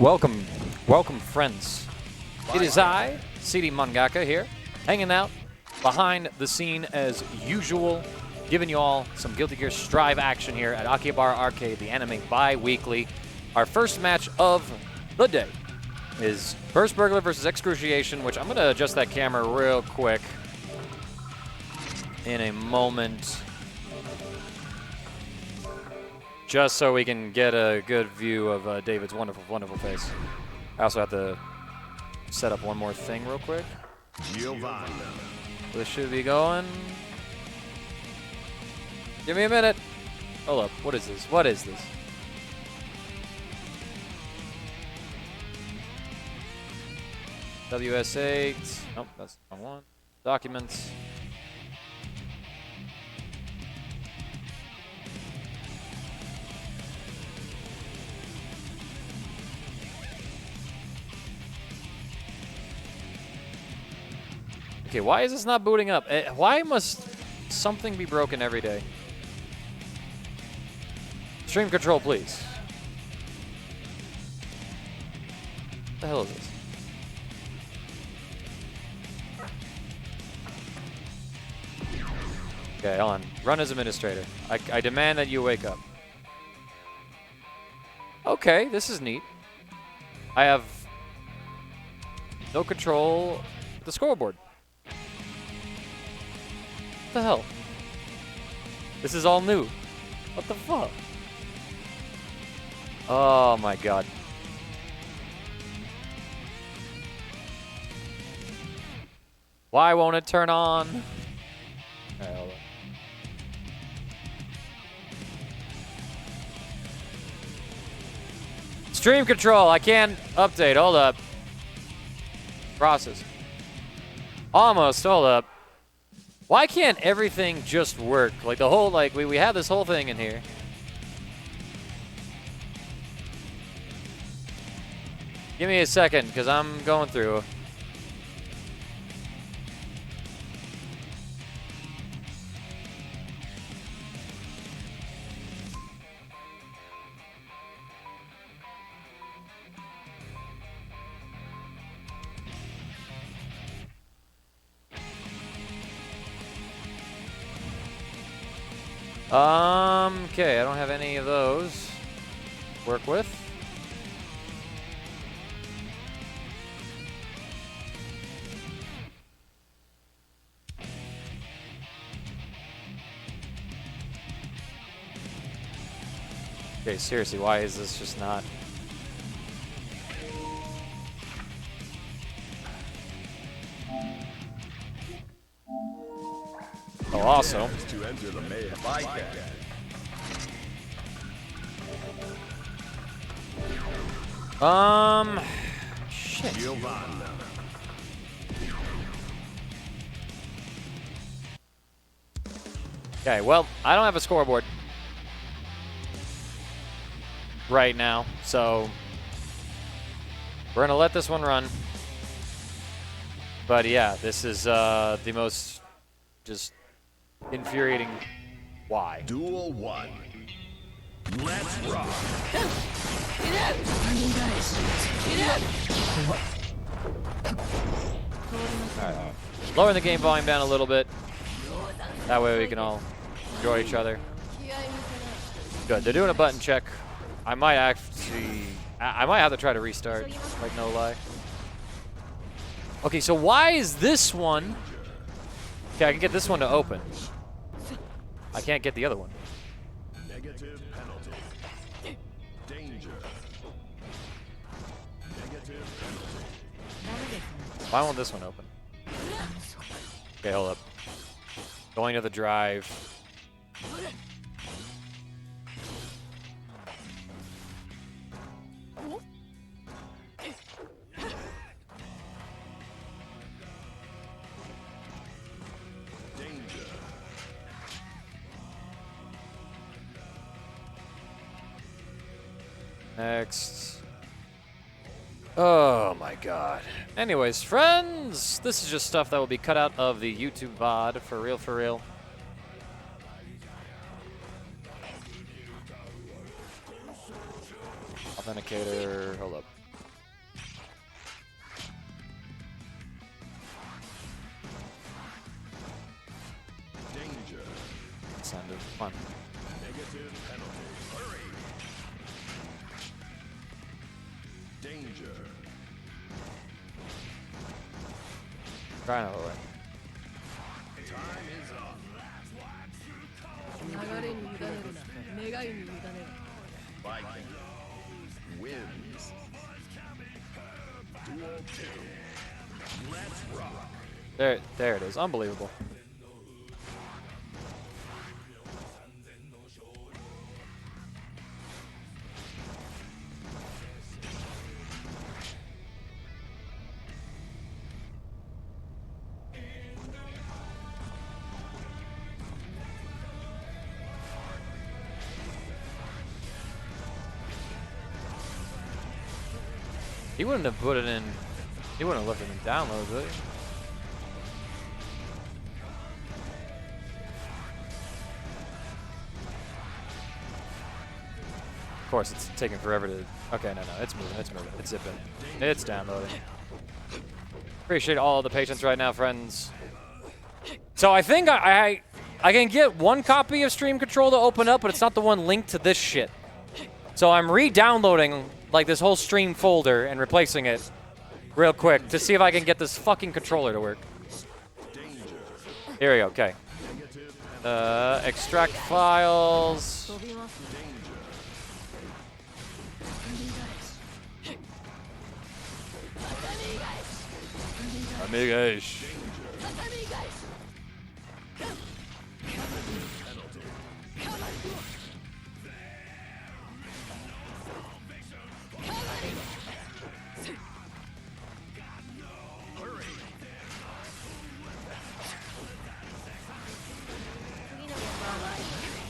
Welcome, welcome friends. It is I, CD Mangaka here, hanging out behind the scene as usual, giving you all some Guilty Gear Strive action here at Akihabara Arcade, the anime Biweekly. Our first match of the day is first Burglar versus Excrutiation, which I'm going to adjust that camera real quick in a moment, just so we can get a good view of David's wonderful, wonderful face. I also have to set up one more thing real quick. This should be going. Give me a minute. Hold up. What is this? What is this? WS8. Nope, that's the wrong one. Documents. Okay, why is this not booting up? Why must something be broken every day? Stream control, please. What the hell is this? Okay, hold on. Run as administrator. I demand that you wake up. Okay, this is neat. I have no control of the scoreboard. What the hell? This is all new. What the fuck? Oh my god. Why won't it turn on? Alright, hold on. Stream control, I can't update. Hold up. Process. Almost, hold up. Why can't everything just work? Like the whole, like, we have this whole thing in here. Give me a second, because I'm going through. Okay, I don't have any of those to work with. Okay, seriously, why is this just not? Oh, also. To enter the shit. Okay, well, I don't have a scoreboard right now, so we're gonna let this one run. But yeah, this is the most just infuriating. Why? Duel 1. Let's rock. Alright. Lowering the game volume down a little bit. That way we can all enjoy each other. Good. They're doing a button check. I might actually... I might have to try to restart. Like, no lie. Okay, so why is this one... Okay, I can get this one to open. I can't get the other one. Negative penalty. Danger. Negative penalty. Why won't this one open? Okay, hold up. Going to the drive. Next. Oh my god. Anyways, friends, this is just stuff that will be cut out of the YouTube VOD, for real, for real. Authenticator, hold up. this end. Come on. Negative penalty. Hurry. Danger. Try another way. Time is up. 流れに委ねるな。願いに委ねる。 Viking wins. Duel 2. Let's rock. There it is. Unbelievable. He wouldn't have put it in. He wouldn't have left it in downloads, would he? Of course, it's taking forever to. Okay, no, it's moving. It's moving. It's zipping. It's downloading. Appreciate all the patience right now, friends. So I think I can get one copy of Stream Control to open up, but it's not the one linked to this shit. So I'm re-downloading like this whole stream folder and replacing it real quick to see if I can get this fucking controller to work. Here we go. Okay. Extract files. Amigos.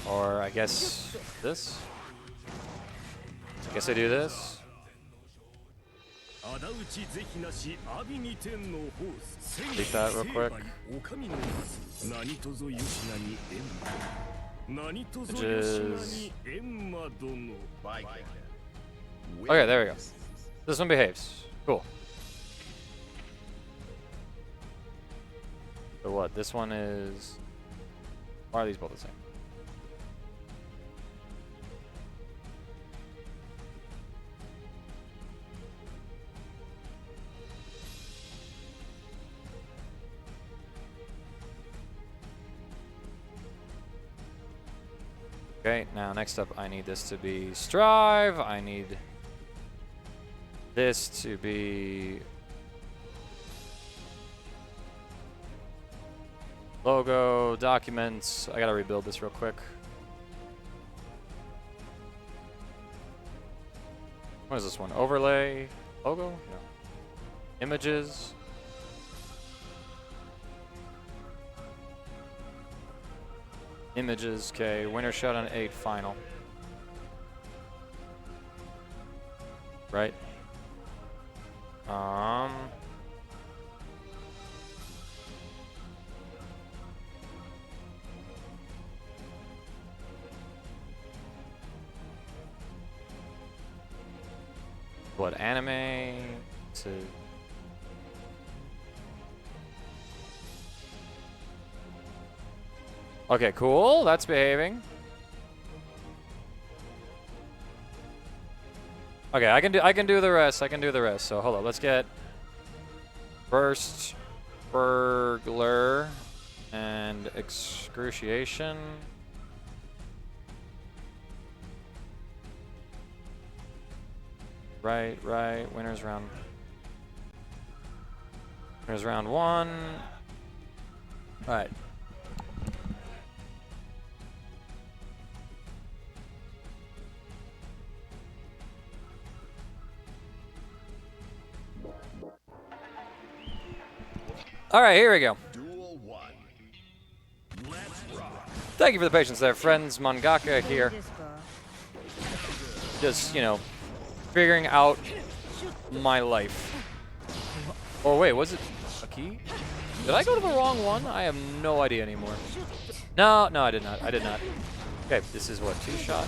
Or I guess this. I guess I do this. Delete that real quick. Which is... Okay, there we go. This one behaves. Cool. So what? This one is... Why are these both the same? Okay, now next up I need this to be Strive. I need this to be logo, documents. I gotta rebuild this real quick. What is this one? Overlay? Logo? No. Images. Images, okay. Winner shot on 8, final. Right? What, anime to... Okay, cool. That's behaving. Okay, I can do the rest. I can do the rest. So hold on. Let's get first Burglar and Excrutiation. Right. Winners round 1. All right. All right, here we go. Duel 1. Let's rock. Thank you for the patience there, friends. Mangaka here. Just, you know, figuring out my life. Or wait, was it a key? Did I go to the wrong one? I have no idea anymore. No, I did not. Okay, this is what, 2-shot?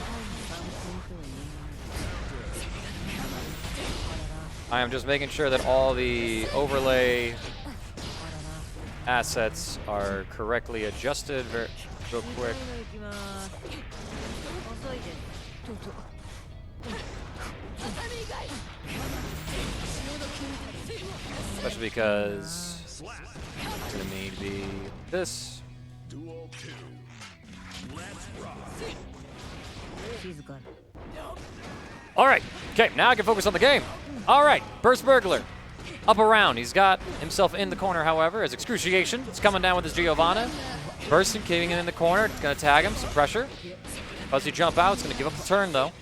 I am just making sure that all the overlay assets are correctly adjusted. real quick. Especially because it's gonna need to be this. Duel 2. Let's rock. All right. Okay, now I can focus on the game. All right, Burst Burglar. Up around. He's got himself in the corner, however, as Excrutiation is coming down with his Giovanna. Bursting, keeping him in the corner. It's going to tag him, some pressure. Does he jump out? It's going to give up the turn, though.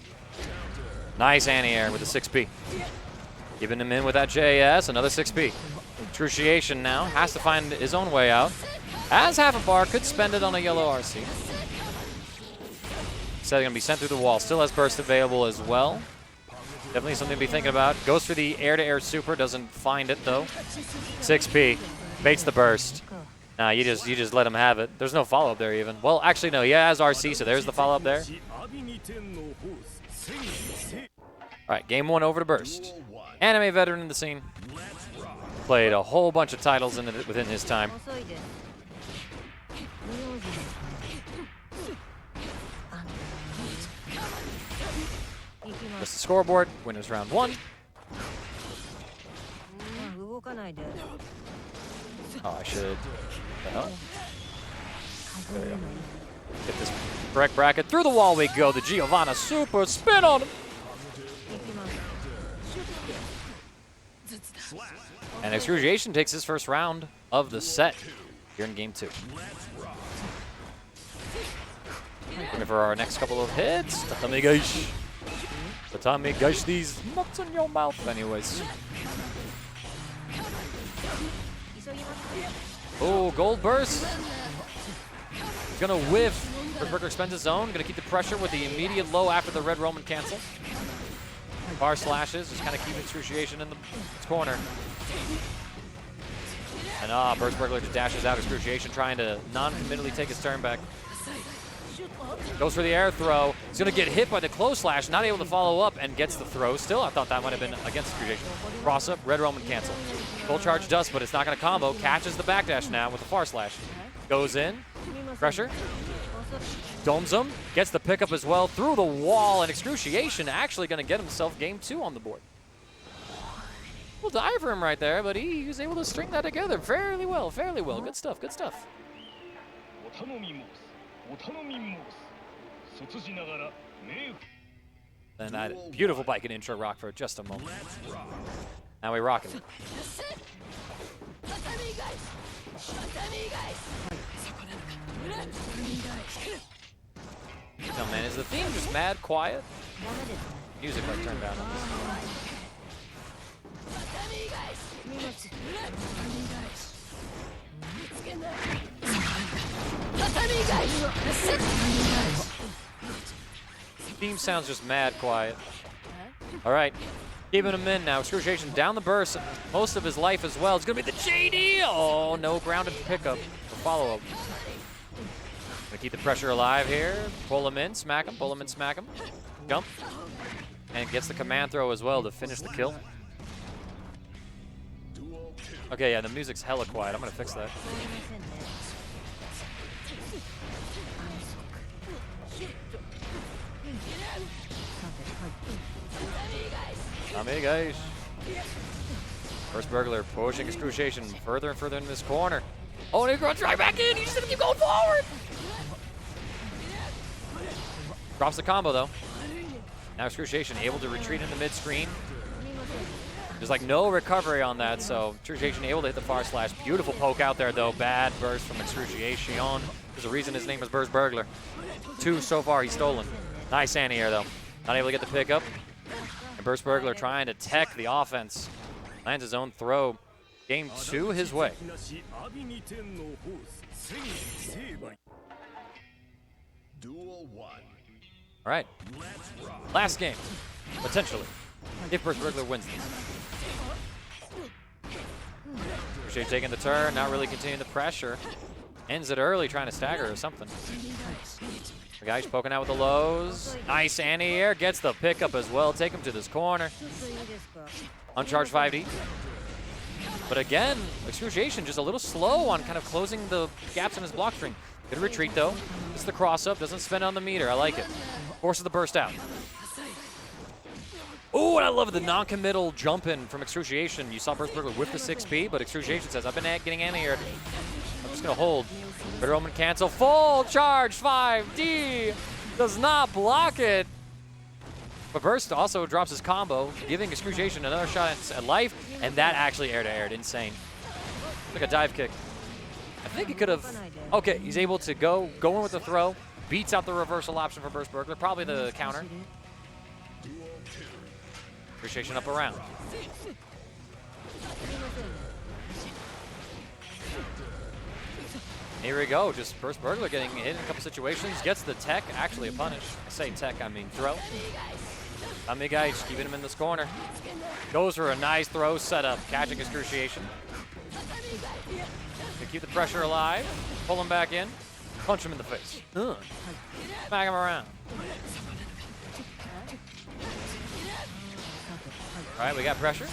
Nice anti-air with the 6P. Keeping him in with that JS, another 6P. Excrutiation now has to find his own way out. As half a bar, could spend it on a yellow RC. Instead, going to be sent through the wall. Still has burst available as well. Definitely something to be thinking about. Goes for the air-to-air super, doesn't find it though. 6P, baits the burst. Nah, you just let him have it. There's no follow-up there even. Well, actually no, he has RC, so there's the follow-up there. All right, game 1 over to Burst. Anime veteran in the scene. Played a whole bunch of titles within his time. That's the scoreboard. Winners round 1. Oh, I should. What the hell? There we go. Get this correct bracket. Through the wall we go. The Giovanna super spin on him. And Excrutiation takes his first round of the set here in game 2. Looking for our next couple of hits. Tatami Gaish. Tatami Gaish these nuts in your mouth. Anyways. Oh, gold burst. He's gonna whiff. Burglar spends his own. Gonna keep the pressure with the immediate low after the red Roman cancel. Bar slashes, just kind of keeping Excrutiation in the corner. And Burst Burglar just dashes out. Excrutiation trying to non-committally take his turn back. Goes for the air throw. He's going to get hit by the close slash, not able to follow up, and gets the throw still. I thought that might have been against Excrutiation. Cross up, red Roman cancel. Full charge dust, but it's not going to combo. Catches the backdash now with the far slash. Goes in. Pressure. Domes him. Gets the pickup as well through the wall, and Excrutiation actually going to get himself game 2 on the board. We'll die for him right there, but he was able to string that together fairly well, fairly well. Good stuff, good stuff. And that beautiful bike and intro rock for just a moment. Now we rocking it. No man, is the theme just mad quiet? Music like turned down on this. Theme sounds just mad quiet. All right, keeping him in now. Excrutiation down the burst. Most of his life as well. It's gonna be the JD. Oh, no grounded pickup or follow-up. Gonna keep the pressure alive here. Pull him in, smack him. Pull him in, smack him. Jump. And gets the command throw as well to finish the kill. Okay, yeah, the music's hella quiet. I'm gonna fix that. Tatami Gaish. First Burglar pushing Excrutiation further and further into this corner. Oh, and he's going to try back in. He's just gonna keep going forward. Drops the combo though. Now Excrutiation able to retreat in the mid screen. There's like no recovery on that, so Excrutiation able to hit the far slash. Beautiful poke out there though. Bad burst from Excrutiation. There's a reason his name is Burst Burglar. 2 so far he's stolen. Nice anti-air though. Not able to get the pickup. And Burst Burglar trying to tech the offense. Lands his own throw. Game 2 his way. Duel 1. All right. Last game, potentially, if Burst Burglar wins this. Excrutiation taking the turn, not really continuing the pressure. Ends it early, trying to stagger or something. The guy's poking out with the lows. Nice anti-air, gets the pickup as well. Take him to this corner. Uncharged 5D. But again, Excrutiation just a little slow on kind of closing the gaps in his block string. Good retreat, though. It's the cross-up. Doesn't spend on the meter. I like it. Forces the burst out. Oh, and I love the non-committal jump-in from Excrutiation. You saw Burst Burglar with the 6P, but Excrutiation says, I've been getting in here. I'm just going to hold. Bitter Omen cancel. Full charge 5D. Does not block it. But Burst also drops his combo, giving Excrutiation another shot at life, and that actually air-to-aired. Insane. Like a dive kick. I think he could have... Okay, he's able to go in with the throw. Beats out the reversal option for Burst Burglar. Probably the counter. Appreciation up around. Here we go, just Burst Burglar getting hit in a couple situations, gets the tech, actually a punish. I say tech, I mean throw. Amigai just keeping him in this corner. Goes for a nice throw setup, catching Excrutiation. To keep the pressure alive, pull him back in, punch him in the face. Smack him around. All right, we got pressure.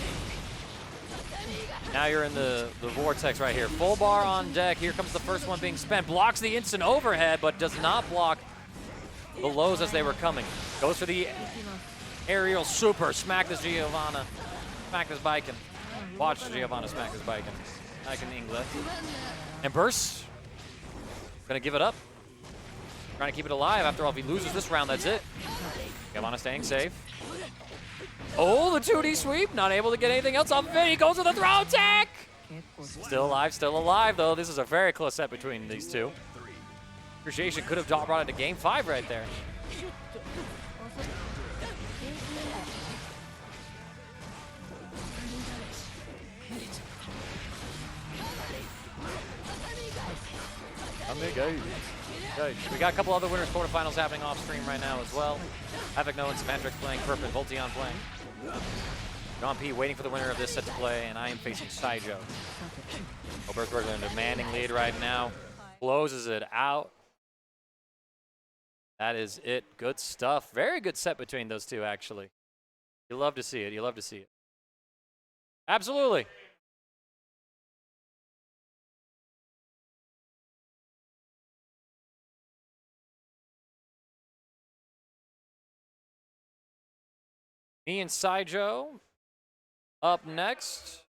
Now you're in the vortex right here. Full bar on deck. Here comes the first one being spent. Blocks the instant overhead, but does not block the lows as they were coming. Goes for the aerial super. Smack this Giovanna. Smack this Biken. Watch Giovanna smack this Biken. Biken English. And Burst. Gonna give it up. Trying to keep it alive. After all, if he loses this round, that's it. Giovanna staying safe. Oh, the 2D sweep, not able to get anything else off of it. He goes with the throw tech. Still alive, though. This is a very close set between these two. Appreciation could have brought it to game 5 right there. We got a couple other winners quarterfinals happening off stream right now as well. Havoc No and Semantrix playing, Purp and Voltiyon playing. yoanP waiting for the winner of this set to play, and I am facing Scijo. Burst Burglar in a demanding lead right now. Closes it out. That is it. Good stuff. Very good set between those two, actually. You love to see it. You love to see it. Absolutely. Me and Scijo up next.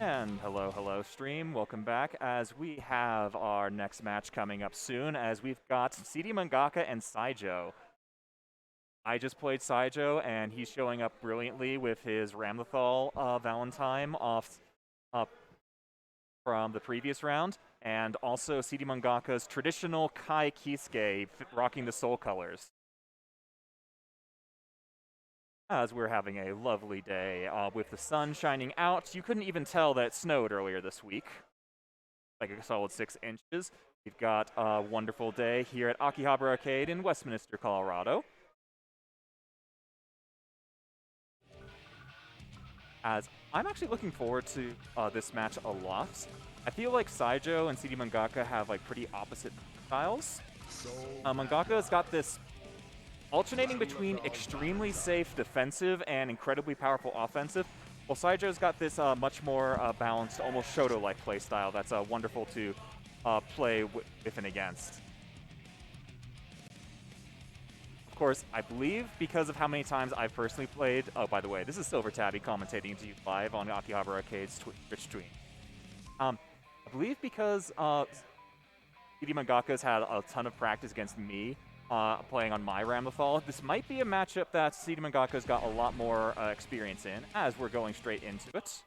And hello stream, welcome back as we have our next match coming up soon as we've got CD Mangaka and Scijo. I just played Scijo and he's showing up brilliantly with his Ramlethal Valentine off from the previous round, and also CD Mangaka's traditional Kai Kisuke rocking the soul colors. as we're having a lovely day with the sun shining out. You couldn't even tell that it snowed earlier this week, like a solid 6 inches. We've got a wonderful day here at Akihabara Arcade in Westminster, Colorado. As I'm actually looking forward to this match a lot. I feel like Scijo and CD Mangaka have like pretty opposite styles. Mangaka's got this alternating between extremely safe defensive and incredibly powerful offensive, while Scijo's got this much more balanced, almost Shoto-like play style that's wonderful to play with and against. Of course, I believe because of how many times I've personally played. Oh, by the way, this is Silver Tabby commentating to you live on Akihabara Arcade's Twitch stream. I believe because CD Mangaka's had a ton of practice against me playing on my Ramlethal, this might be a matchup that CD Mangaka's got a lot more experience in, as we're going straight into it.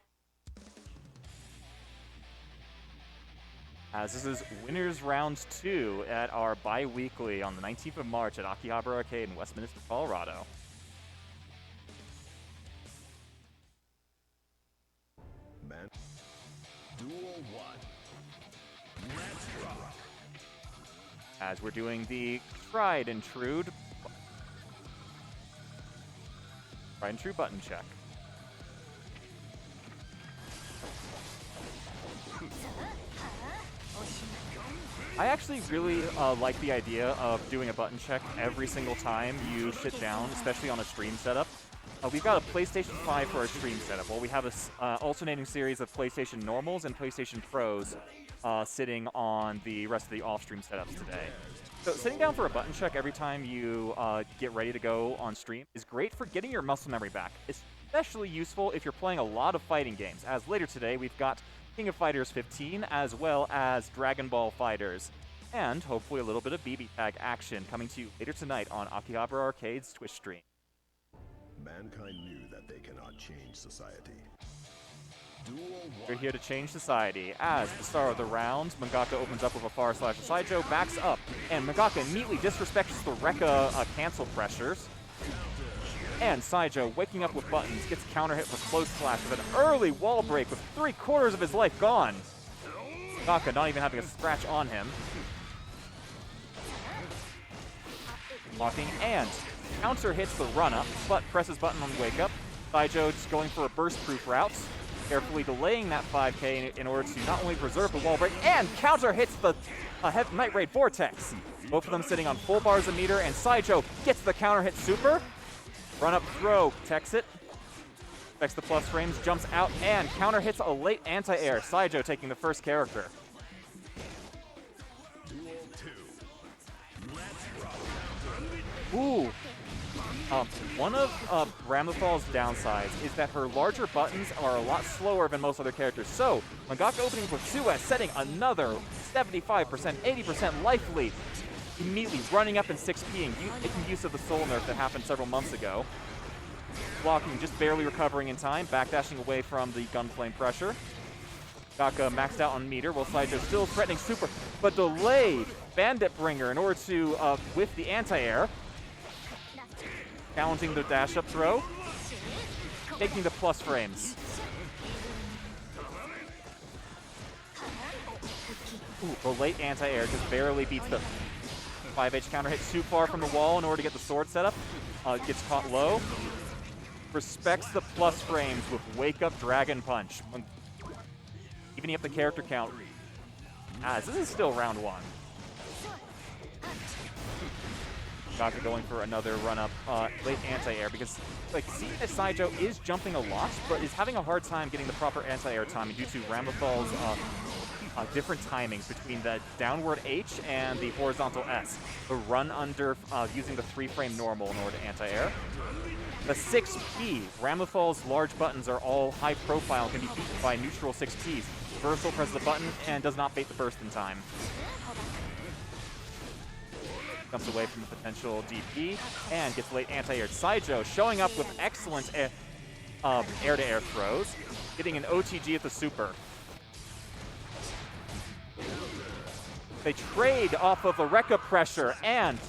As this is Winners Round 2 at our Biweekly on the 19th of March at Akihabara Arcade in Westminster, Colorado. Man. Duel 1. Let's rock. As we're doing the tried and true button check. I actually really like the idea of doing a button check every single time you sit down, especially on a stream setup. We've got a PlayStation 5 for our stream setup, while we have a alternating series of PlayStation Normals and PlayStation Pros sitting on the rest of the off-stream setups today. So sitting down for a button check every time you get ready to go on stream is great for getting your muscle memory back. It's especially useful if you're playing a lot of fighting games, as later today we've got King of Fighters 15, as well as Dragon Ball Fighters, and hopefully a little bit of BB Tag action coming to you later tonight on Akihabara Arcade's Twitch stream. Mankind knew that they cannot change society. Duel 1. We're here to change society. As the start of the round, Mangaka opens up with a far slash. Scijo backs up, and Mangaka immediately disrespects the Rekka cancel pressures. And Scijo, waking up with buttons, gets counter hit for close slash with an early wall break with 3/4 of his life gone. Mangaka not even having a scratch on him. Blocking and counter hits the run-up, but presses button on wake up. Scijo just going for a burst-proof route, carefully delaying that 5K in order to not only preserve the wall break, and counter hits the Night Raid Vortex. Both of them sitting on full bars a meter, and Scijo gets the counter hit super. Run-up throw, protects it. Affects the plus frames, jumps out, and counter hits a late anti-air. Scijo taking the first character. Duel 2. Let's rock. Ooh. One of Ramlethal's downsides is that her larger buttons are a lot slower than most other characters. So, Mangaka opening with 2S, setting another 75%, 80% life lead. Immediately running up and 6P'ing, making use of the soul nerf that happened several months ago. Blocking, just barely recovering in time, backdashing away from the gunflame pressure. Mangaka maxed out on meter, while Scijo still threatening super, but delayed Bandit Bringer in order to whiff the anti-air. Challenging the dash-up throw, taking the plus frames. Ooh, the late anti-air just barely beats the 5H counter hit too far from the wall in order to get the sword set up. Gets caught low. Respects the plus frames with Wake Up Dragon Punch. Evening up the character count. As this is still round 1. Mangaka going for another run-up, late anti-air, because like seeing that Scijo is jumping a lot, but is having a hard time getting the proper anti-air timing due to Ramlethal's different timings between the downward H and the horizontal S. The run under using the 3-frame normal in order to anti-air. The 6P, Ramlethal's large buttons are all high profile and can be beaten by neutral 6Ps. Reversal presses the button and does not bait the burst in time. Comes away from the potential DP and gets late anti-air. Scijo showing up with excellent air-to-air throws, getting an OTG at the super. They trade off of the Rekka pressure, and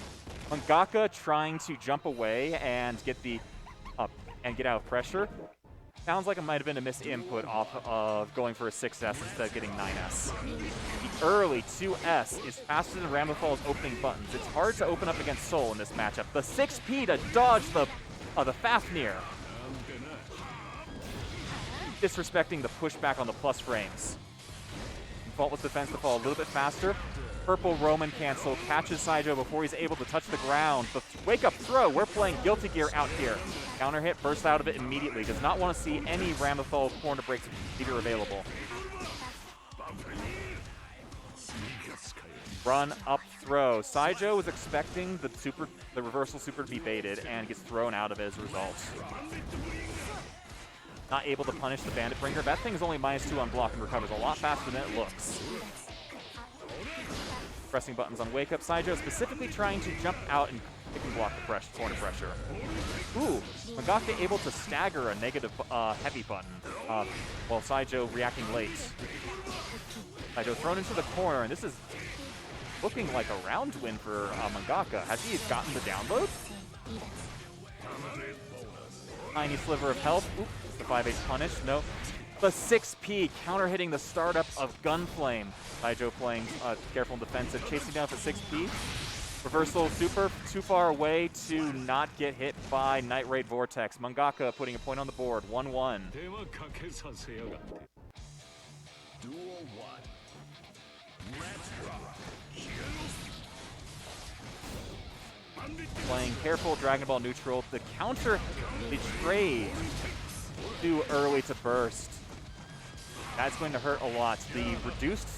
Mangaka trying to jump away and get the and get out of pressure. Sounds like it might have been a misinput off of going for a 6S instead of getting 9S. The early 2S is faster than Ramifal's opening buttons. It's hard to open up against Soul in this matchup. The 6P to dodge the Fafnir. Disrespecting the pushback on the plus frames. Faultless defense to fall a little bit faster. Purple Roman cancel catches Scijo before he's able to touch the ground. The wake up throw, we're playing Guilty Gear out here. Counter hit, bursts out of it immediately. Does not want to see any Ramifal corner breaks either available. Run up throw. Scijo was expecting the reversal super to be baited and gets thrown out of it as a result. Not able to punish the Bandit Bringer. That thing is only -2 on block and recovers a lot faster than it looks. Pressing buttons on wake up. Scijo specifically trying to jump out and pick and block the corner pressure. Ooh, Mangaka able to stagger a negative heavy button while Scijo reacting late. Scijo thrown into the corner, and this is looking like a round win for Mangaka. Has he gotten the download? Tiny sliver of health. Oop, the 5H punish. No. The 6P counter hitting the startup of Gunflame. Scijo playing careful and defensive, chasing down the 6P. Reversal super, too far away to not get hit by Night Raid Vortex. Mangaka putting a point on the board, 1-1. Duel 1. Let's rock. Playing careful Dragon Ball neutral. The counter betrayed too early to burst. That's going to hurt a lot. The reduced...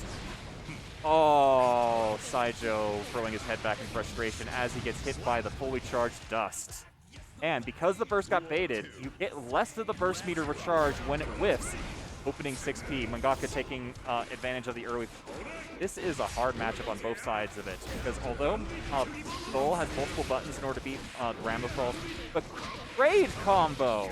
Oh, Scijo throwing his head back in frustration as he gets hit by the fully charged dust. And because the burst got baited, you get less of the burst meter recharge when it whiffs. Opening 6P, Mangaka taking advantage of the early... This is a hard matchup on both sides of it, because although Soul has multiple buttons in order to beat Ramifal, the great combo!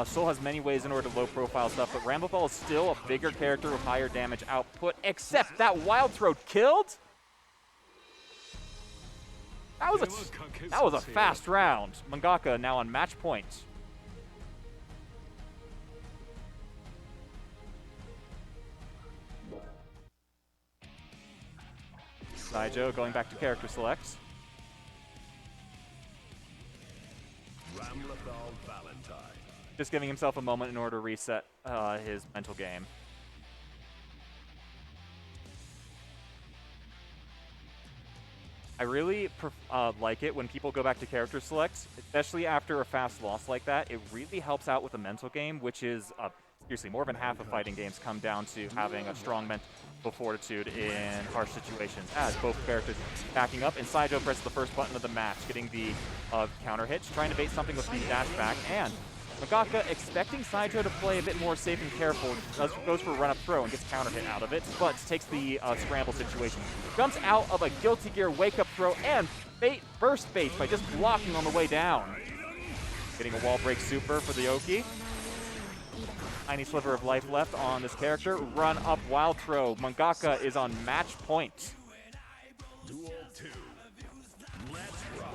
Soul has many ways in order to low-profile stuff, but Ramifal is still a bigger character with higher damage output, except that Wild Throw killed? That was a fast round. Mangaka now on match point. Scijo going back to character select. Just giving himself a moment in order to reset his mental game. I really like it when people go back to character select, especially after a fast loss like that. It really helps out with the mental game, which is seriously more than half of fighting games come down to having a strong mental fortitude in harsh situations, as both characters backing up, and Scijo presses the first button of the match, getting the counter hit, trying to bait something with the dash back, and Mangaka expecting Scijo to play a bit more safe and careful, goes for a run-up throw and gets counter hit out of it, but takes the scramble situation. Jumps out of a Guilty Gear wake-up throw and burst bait by just blocking on the way down. Getting a wall break super for the Oki. Tiny sliver of life left on this character. Run up wild throw. Mangaka is on match point. Duel 2. Let's rock.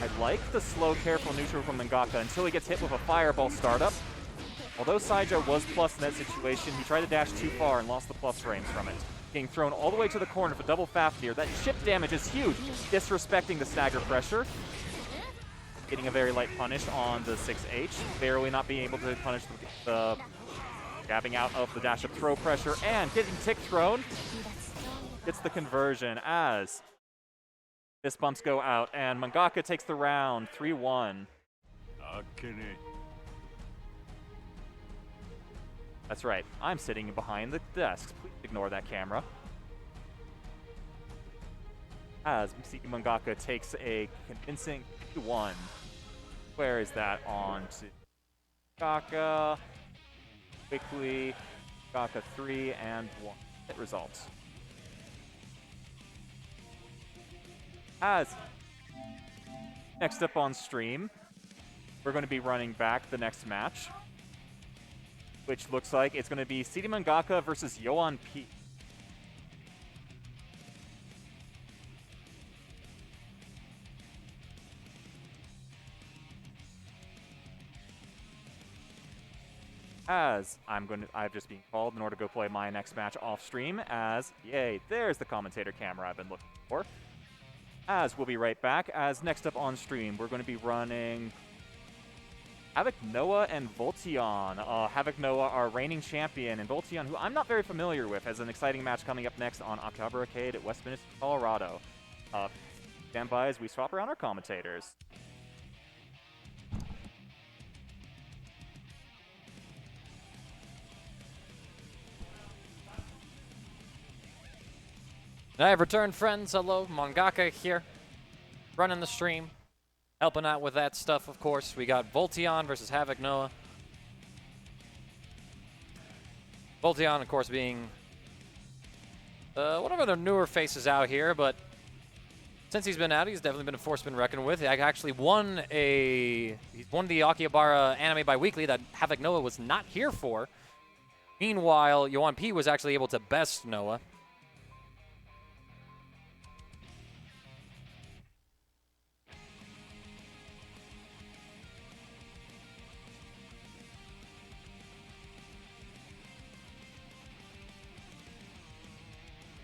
I like the slow, careful neutral from Mangaka until he gets hit with a fireball startup. Although Scijo was plus in that situation, he tried to dash too far and lost the plus frames from it. Getting thrown all the way to the corner for double Fafnir. That chip damage is huge. Disrespecting the stagger pressure. Getting a very light punish on the 6H. Barely not being able to punish the gabbing out of the dash up throw pressure. And getting tick thrown. Gets the conversion as fist bumps go out. And Mangaka takes the round 3-1. That's right, I'm sitting behind the desk. Please ignore that camera. As CD Mangaka takes a convincing 2-1. Where is that on to Mangaka? Quickly, Mangaka 3 and 1. Hit results. As next up on stream, we're going to be running back the next match, which looks like it's going to be CD Mangaka versus yoanP. As I've just been called in order to go play my next match off stream. As yay, there's the commentator camera I've been looking for. As we'll be right back. As next up on stream, we're going to be running Havoc Noah and Voltiyon. Havoc Noah, our reigning champion, and Voltiyon, who I'm not very familiar with, has an exciting match coming up next on Akihabara Arcade at Westminster, Colorado. Stand by as we swap around our commentators. And I have returned, friends. Hello, Mangaka here, running the stream, helping out with that stuff, of course. We got Voltiyon versus Havoc Noah. Voltiyon, of course, being one of the newer faces out here, but since he's been out, he's definitely been a force to be reckoned with. He actually won the Akihabara anime Biweekly that Havoc Noah was not here for. Meanwhile, yoanP was actually able to best Noah.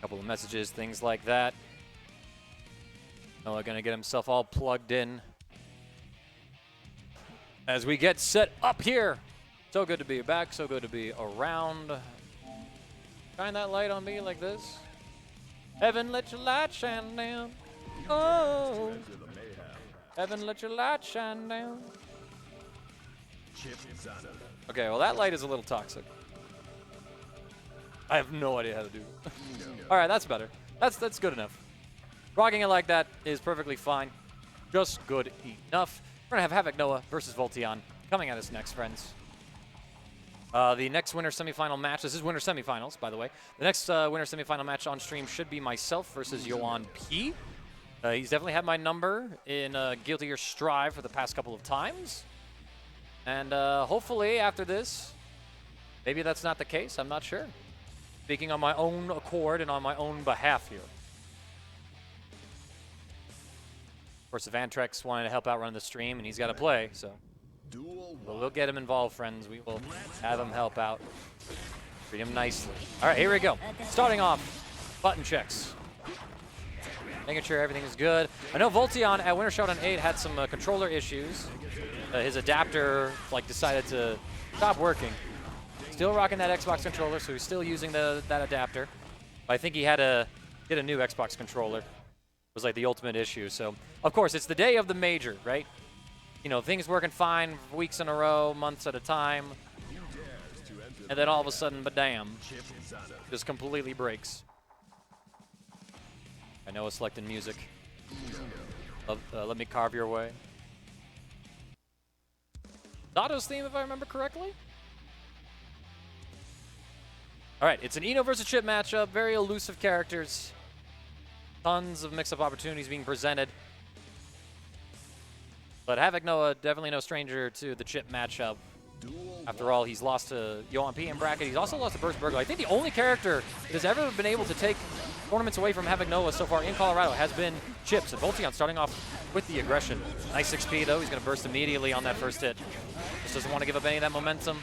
Couple of messages, things like that. Noah gonna get himself all plugged in as we get set up here. So good to be back, so good to be around. Shine that light on me like this. Heaven, let your light shine down. Oh, heaven, let your light shine down. Okay, well that light is a little toxic. I have no idea how to do it. All right, that's better. That's good enough. Rocking it like that is perfectly fine. Just good enough. We're going to have Havoc Noah versus Voltiyon coming at us next, friends. The next winner semifinal match, this is winner semifinals, by the way. The next winner semifinal match on stream should be myself versus yoanP. He's definitely had my number in Guilty Gear Strive for the past couple of times. And hopefully after this, maybe that's not the case, I'm not sure. Speaking on my own accord and on my own behalf here. Of course, Vantrex wanted to help out run the stream, and he's got to play, so we'll get him involved, friends. We will have him help out. Treat him nicely. All right, here we go. Starting off, button checks. Making sure everything is good. I know Voltiyon at Winter Showdown 8 had some controller issues. His adapter decided to stop working. Still rocking that Xbox controller, so he's still using that adapter. But I think he had to get a new Xbox controller. It was like the ultimate issue. So, of course, it's the day of the major, right? You know, things working fine for weeks in a row, months at a time. And then all of a sudden, badam, just completely breaks. I know it's selecting music. Let me carve your way. Zato's theme, if I remember correctly? All right, it's an Eno versus Chip matchup. Very elusive characters. Tons of mix-up opportunities being presented. But Havoc Noah, definitely no stranger to the Chip matchup. After all, he's lost to yoanP in bracket. He's also lost to Burglar. I think the only character that has ever been able to take tournaments away from Havoc Noah so far in Colorado has been Chips. And Voltiyon starting off with the aggression. Nice 6P, though. He's going to burst immediately on that first hit. Just doesn't want to give up any of that momentum.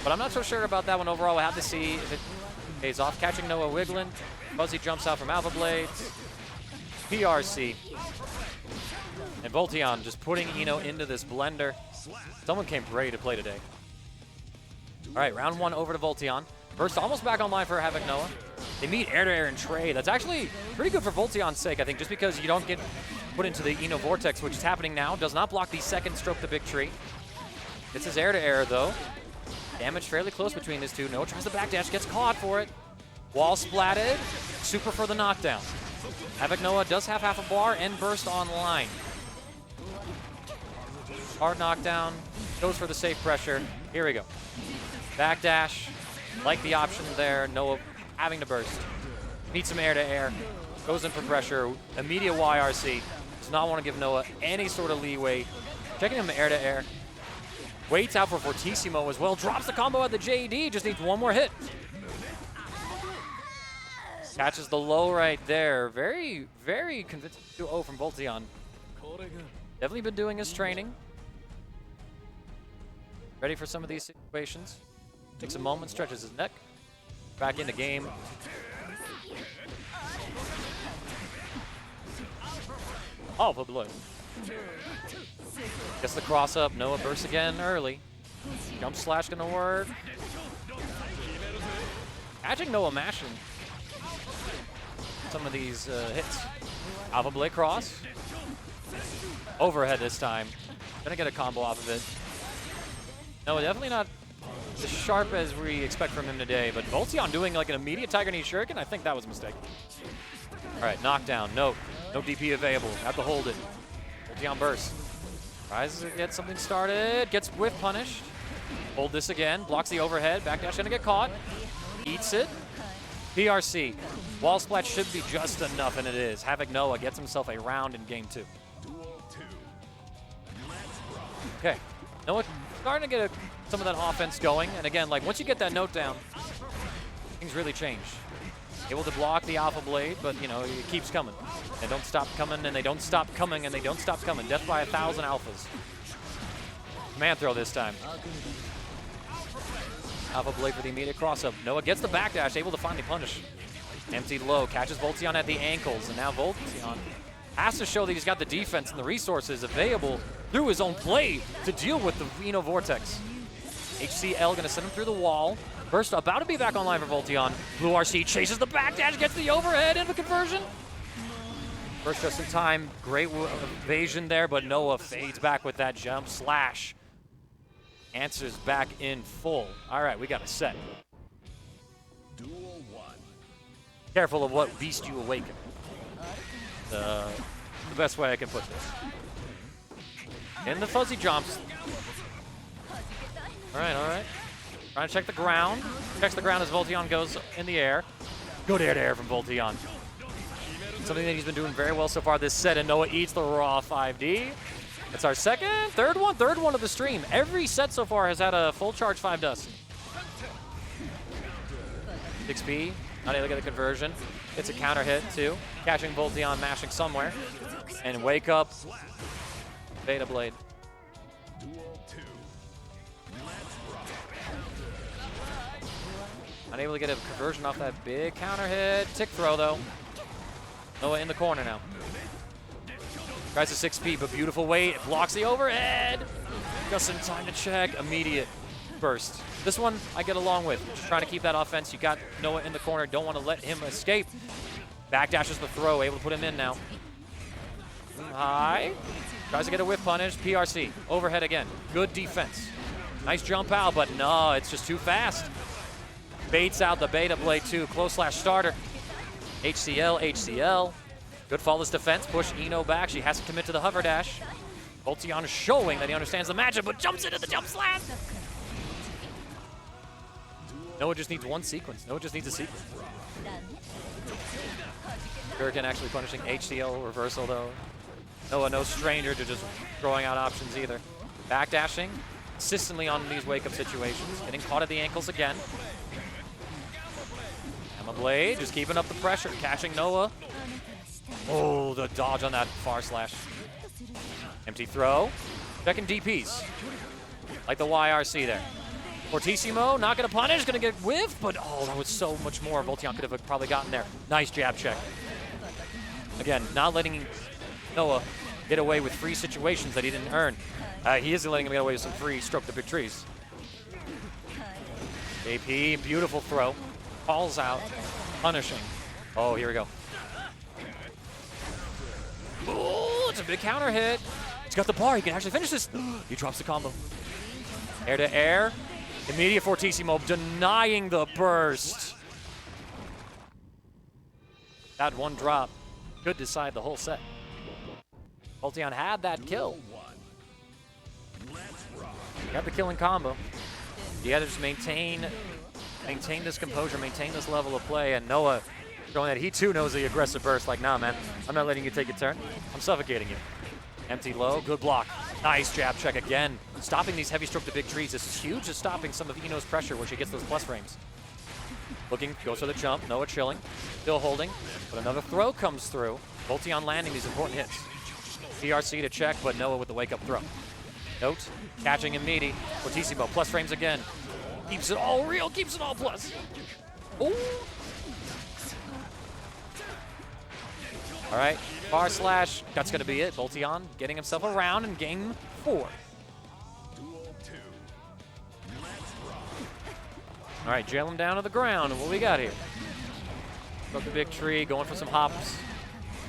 But I'm not so sure about that one overall. We'll have to see if it pays off. Catching Noah wiggling. Fuzzy jumps out from Alpha Blades. PRC. And Voltiyon just putting Eno into this blender. Someone came ready to play today. All right, round one over to Voltiyon. First, almost back online for Havoc Noah. They meet air-to-air and trade. That's actually pretty good for Voltiyon's sake, I think, just because you don't get put into the Eno Vortex, which is happening now. Does not block the second stroke the big tree. This is air-to-air, though. Damage fairly close between these two. Noah tries the backdash, gets caught for it. Wall splatted. Super for the knockdown. Havoc Noah does have half a bar and burst online. Hard knockdown. Goes for the safe pressure. Here we go. Backdash. Like the option there. Noah having to burst. Meets some air-to-air. Goes in for pressure. Immediate YRC. Does not want to give Noah any sort of leeway. Checking him air-to-air. Waits out for Fortissimo as well. Drops the combo at the JD. Just needs one more hit. Catches the low right there. Very, very convincing 2-0 from Voltiyon. Definitely been doing his training. Ready for some of these situations. Takes a moment, stretches his neck. Back into game. Alpha Blue. Gets the cross up. Noah bursts again early. Jump slash gonna work. Catching Noah mashing some of these hits. Alpha Blade cross. Overhead this time. Gonna get a combo off of it. No, definitely not as sharp as we expect from him today, but Voltiyon doing like an immediate Tiger Knee Shuriken, I think that was a mistake. All right, knockdown, no DP available, have to hold it. Voltiyon burst. Tries to get something started, gets whiff punished. Hold this again, blocks the overhead, backdash gonna get caught. Eats it. PRC. Wall splat should be just enough, and it is. Havoc Noah gets himself a round in game 2. Okay, Noah starting to get some of that offense going, and again, like once you get that note down, things really change. Able to block the Alpha Blade, but you know, it keeps coming. They don't stop coming, and they don't stop coming, and they don't stop coming. Death by 1,000 alphas. Command throw this time. Alpha Blade for the immediate cross-up. Noah gets the backdash, able to finally punish. Emptied low, catches Voltiyon at the ankles, and now Voltiyon has to show that he's got the defense and the resources available through his own play to deal with the Vino Vortex. HCL gonna send him through the wall. Burst about to be back online for Voltiyon. Blue RC chases the backdash, gets the overhead and the conversion. Burst just in time, great evasion there, but Noah fades back with that jump slash. Answers back in full. All right, we got a set. Duel 1. Careful of what beast you awaken. The best way I can put this. In the fuzzy jumps. All right. Trying to check the ground. Checks the ground as Voltiyon goes in the air. Good air to air from Voltiyon. Something that he's been doing very well so far this set, and Noah eats the raw 5D. It's our third one of the stream. Every set so far has had a full charge 5 dust. 6P, not able to get the conversion. It's a counter hit too. Catching Voltiyon mashing somewhere. And wake up. Beta Blade. Unable to get a conversion off that big counter hit. Tick throw though. Noah in the corner now. Tries to 6P, but beautiful weight. It blocks the overhead. Just in time to check. Immediate burst. This one I get along with. Just trying to keep that offense. You got Noah in the corner. Don't want to let him escape. Backdashes the throw. Able to put him in now. High. Tries to get a whiff punish. PRC. Overhead again. Good defense. Nice jump out, but no, it's just too fast. Baits out the Beta Blade 2. Close slash starter. HCL. Good flawless defense. Push Eno back. She has to commit to the hover dash. Voltiyon is showing that he understands the matchup, but jumps into the jump slam. Noah just needs one sequence. Noah just needs a sequence. Gurken actually punishing HCL reversal though. Noah no stranger to just throwing out options either. Backdashing consistently on these wake-up situations. Getting caught at the ankles again. Emma Blade just keeping up the pressure. Catching Noah. Oh, the dodge on that far slash. Empty throw. Checking DPs. Like the YRC there. Fortissimo, not going to punish, going to get whiff, but oh, that was so much more. Voltiyon could have probably gotten there. Nice jab check. Again, not letting Noah get away with free situations that he didn't earn. He isn't letting him get away with some free stroke the big trees. AP, beautiful throw. Calls out, punishing. Oh, here we go. Ooh, it's a big counter hit. He's got the bar, he can actually finish this. He drops the combo. Air to air. Immediate Fortissimo denying the burst. That one drop could decide the whole set. Voltiyon had that kill. Got the killing combo. You had to just maintain this composure, maintain this level of play, and Noah showing that he too knows the aggressive burst. Like, nah, man, I'm not letting you take a turn. I'm suffocating you. Empty low, good block. Nice jab check again. Stopping these heavy stroke to big trees. This is huge at stopping some of Ino's pressure when she gets those plus frames. Looking, goes for the jump. Noah chilling. Still holding. But another throw comes through. Voltiyon landing these important hits. CRC to check, but Noah with the wake-up throw. Note, catching him meaty. Fortissimo, plus frames again. Keeps it all real, keeps it all plus. Ooh. All right, bar slash, that's gonna be it. Voltiyon getting himself around in game 4. All right, jail him down to the ground. What we got here? Broke the big tree, going for some hops.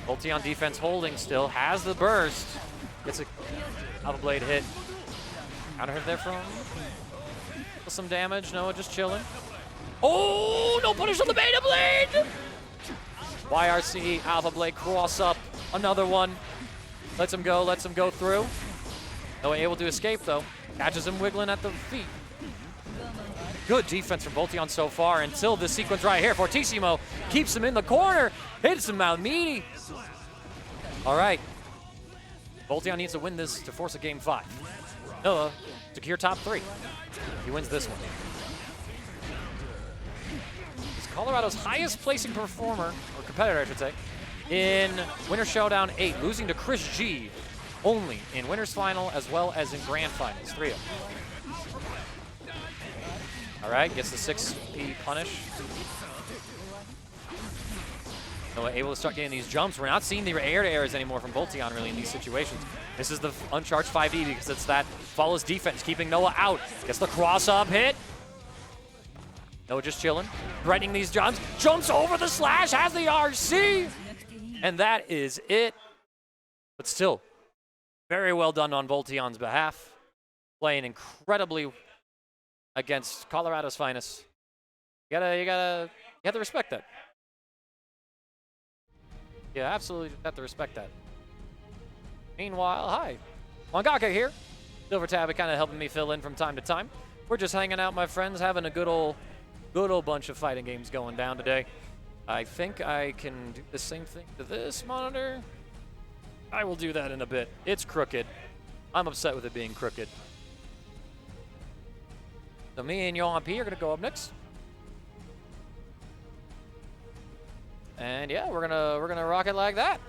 Voltiyon defense holding still, has the burst. Gets a Alpha Blade hit. Counter hit there from some damage. Noah just chilling. Oh, no punish on the Beta Blade! YRC, Alpha Blade, cross up. Another one. Lets him go through. Noah able to escape though. Catches him wiggling at the feet. Good defense from Voltiyon so far until this sequence right here. Fortissimo keeps him in the corner. Hits him out meaty. All right. Voltiyon needs to win this to force a game 5. Noah, secure top 3. He wins this one. He's Colorado's highest placing performer, or competitor I should say, in Winter Showdown 8, losing to Chris G only in Winners Final as well as in Grand Finals, 3 of them. All right, gets the 6P punish. Noah able to start getting these jumps. We're not seeing the air-to-airs anymore from Voltiyon really in these situations. This is the uncharged 5E because it's that follows defense, keeping Noah out. Gets the cross-up hit. Noah just chilling, threatening these jumps. Jumps over the slash, has the RC. And that is it. But still, very well done on Voltiyon's behalf. Playing incredibly against Colorado's finest. You have to respect that. Yeah, absolutely have to respect that. Meanwhile, hi, Mangaka here. Silver Tab kind of helping me fill in from time to time. We're just hanging out, my friends, having a good old bunch of fighting games going down today. I think I can do the same thing to this monitor. I will do that in a bit. It's crooked. I'm upset with it being crooked. So me and yoanP are gonna go up next. And yeah, we're gonna rock it like that.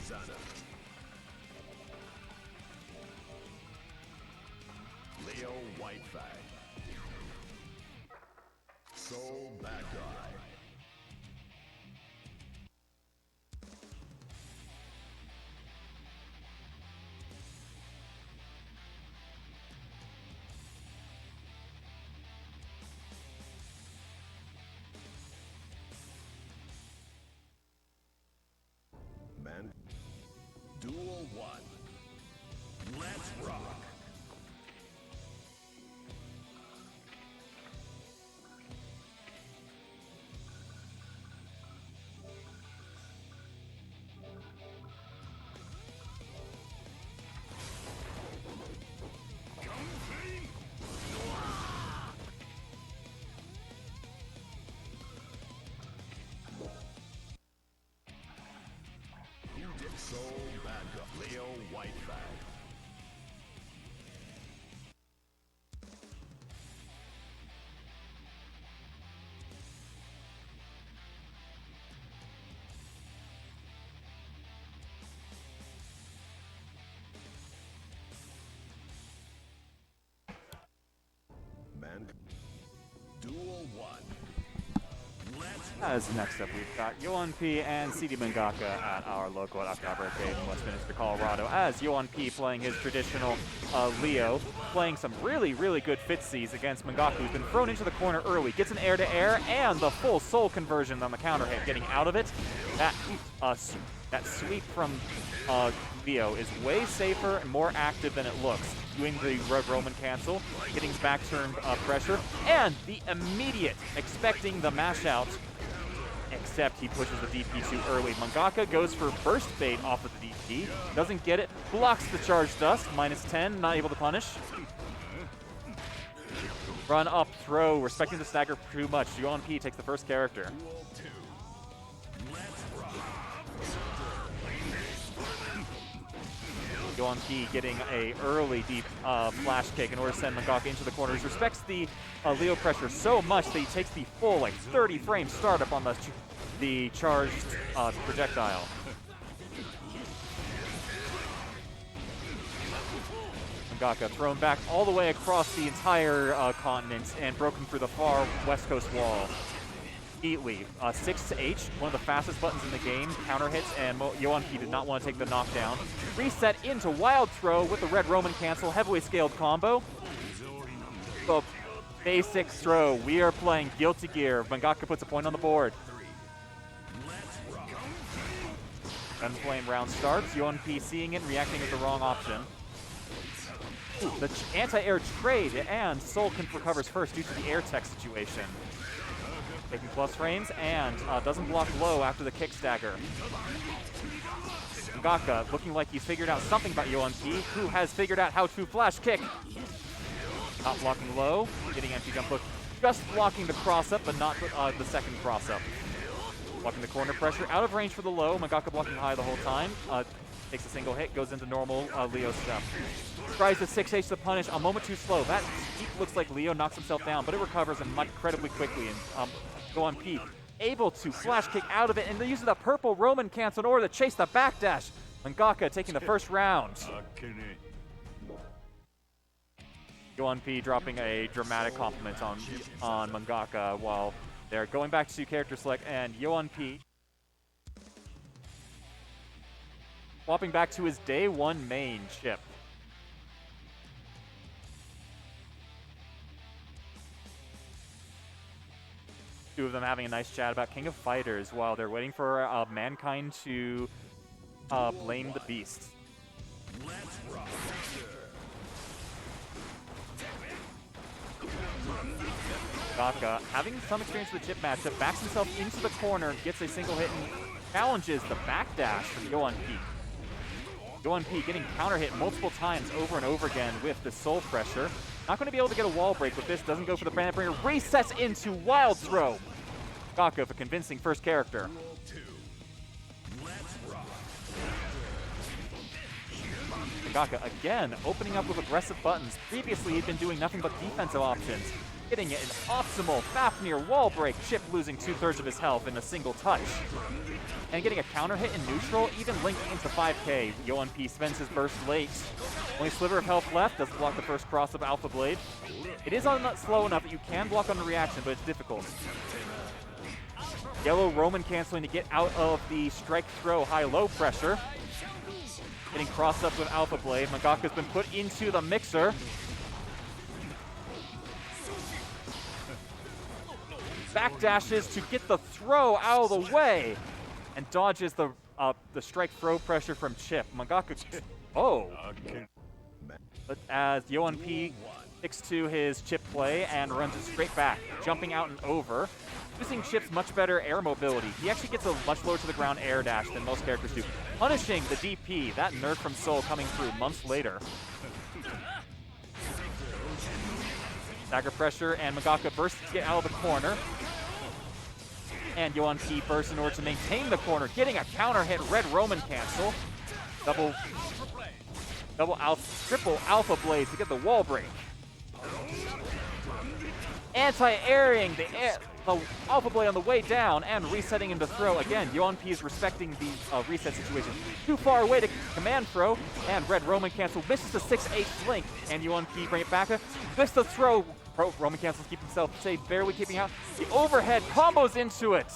Zana. Leo Whitefang. Soul Bad Guy. Man. Duel 1. Let's rock. Soul Bad Guy. Leo Whitefang. As next up, we've got yoanP and CD Mangaka at our local Akihabara arcade in Westminster, Colorado. As yoanP playing his traditional Leo, playing some really, really good fitsies against Mangaka, who's been thrown into the corner early, gets an air-to-air, and the full soul conversion on the counter hit, getting out of it. That sweep from Leo is way safer and more active than it looks. Doing the Red Roman cancel, getting back turn pressure, and the immediate expecting the mash out, except he pushes the DP too early. Mangaka goes for burst bait off of the DP, doesn't get it, blocks the charge dust, -10, not able to punish. Run up throw, respecting the stagger too much. yoanP takes the first character. yoanP getting a early deep flash kick in order to send Mangaka into the corner. He respects the Leo pressure so much that he takes the full 30 frame startup on the charged projectile. Mangaka thrown back all the way across the entire continent and broken through the far west coast wall. Neatly. 6H, one of the fastest buttons in the game, counter hits, and yoanP did not want to take the knockdown. Reset into wild throw with the Red Roman cancel, heavily scaled combo. The basic throw. We are playing Guilty Gear. Mangaka puts a point on the board. Gunflame round starts. yoanP seeing it and reacting with the wrong option. Ooh, the anti-air trade, and Soul recovers first due to the air tech situation. Taking plus frames, and doesn't block low after the kick stagger. Mangaka looking like he's figured out something about yoanP, who has figured out how to flash kick. Not blocking low, getting empty jump hook, just blocking the cross-up, but not the second cross-up. Blocking the corner pressure, out of range for the low, Mangaka blocking high the whole time. Takes a single hit, goes into normal Leo step. Tries to 6H to punish, a moment too slow. That looks like Leo knocks himself down, but it recovers incredibly quickly. And yoanP able to flash kick out of it, and they use the purple Roman cancel in order to chase the backdash. Mangaka taking the first round. yoanP dropping a dramatic compliment on Mangaka while they're going back to character select, and yoanP swapping back to his day one main chip. Two of them having a nice chat about King of Fighters while they're waiting for Mankind to blame the beast. Mangaka, having some experience with the chip matchup, backs himself into the corner, gets a single hit, and challenges the backdash from yoanP. yoanP getting counter hit multiple times over and over again with the soul pressure. Not going to be able to get a wall break with this, doesn't go for the brand bringer, resets into wild throw. Mangaka with a convincing first character. Mangaka again opening up with aggressive buttons. Previously he'd been doing nothing but defensive options. Getting an optimal Fafnir wall break, Chip losing 2/3 of his health in a single touch. And getting a counter hit in neutral, even linking into 5k. yoanP spends his burst late. Only sliver of health left, doesn't block the first cross of Alpha Blade. It is not slow enough that you can block on the reaction, but it's difficult. Yellow Roman canceling to get out of the strike throw high-low pressure. Getting crossed up with Alpha Blade. Mangaka's been put into the mixer. Backdashes to get the throw out of the way. And dodges the strike throw pressure from Chip. Mangaka, but as yoanP sticks to his Chip play and runs it straight back, jumping out and over. Using Chip's much better air mobility. He actually gets a much lower to the ground air dash than most characters do. Punishing the DP, that nerf from Soul coming through months later. Stagger pressure, and Mangaka bursts to get out of the corner. And yoanP bursts in order to maintain the corner, getting a counter hit, Red Roman cancel. Triple Alpha Blade to get the wall break. Anti-airing the Alpha Blade on the way down and resetting into throw. Again, yoanP is respecting the reset situation. Too far away to command throw, and Red Roman cancel misses the 6-8 link, and yoanP bring it back. Missed the throw, Roman cancels, keep himself safe, barely keeping out. The overhead combos into it.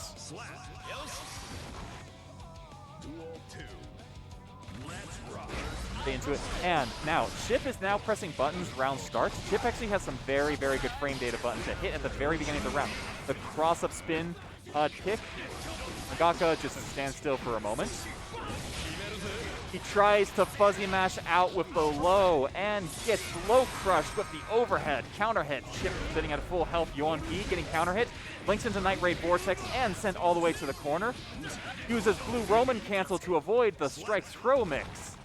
Duel 2. Let's rock. Into it. And now, Chip is now pressing buttons, round starts. Chip actually has some very, very good frame data buttons that hit at the very beginning of the round. The cross-up spin kick. Mangaka just stands still for a moment. He tries to fuzzy mash out with the low and gets low crushed with the overhead. Counter hit. Chip sitting at full health. yoanP getting counter hit. Links into Night Raid Vortex and sent all the way to the corner. Uses blue Roman cancel to avoid the strike throw mix.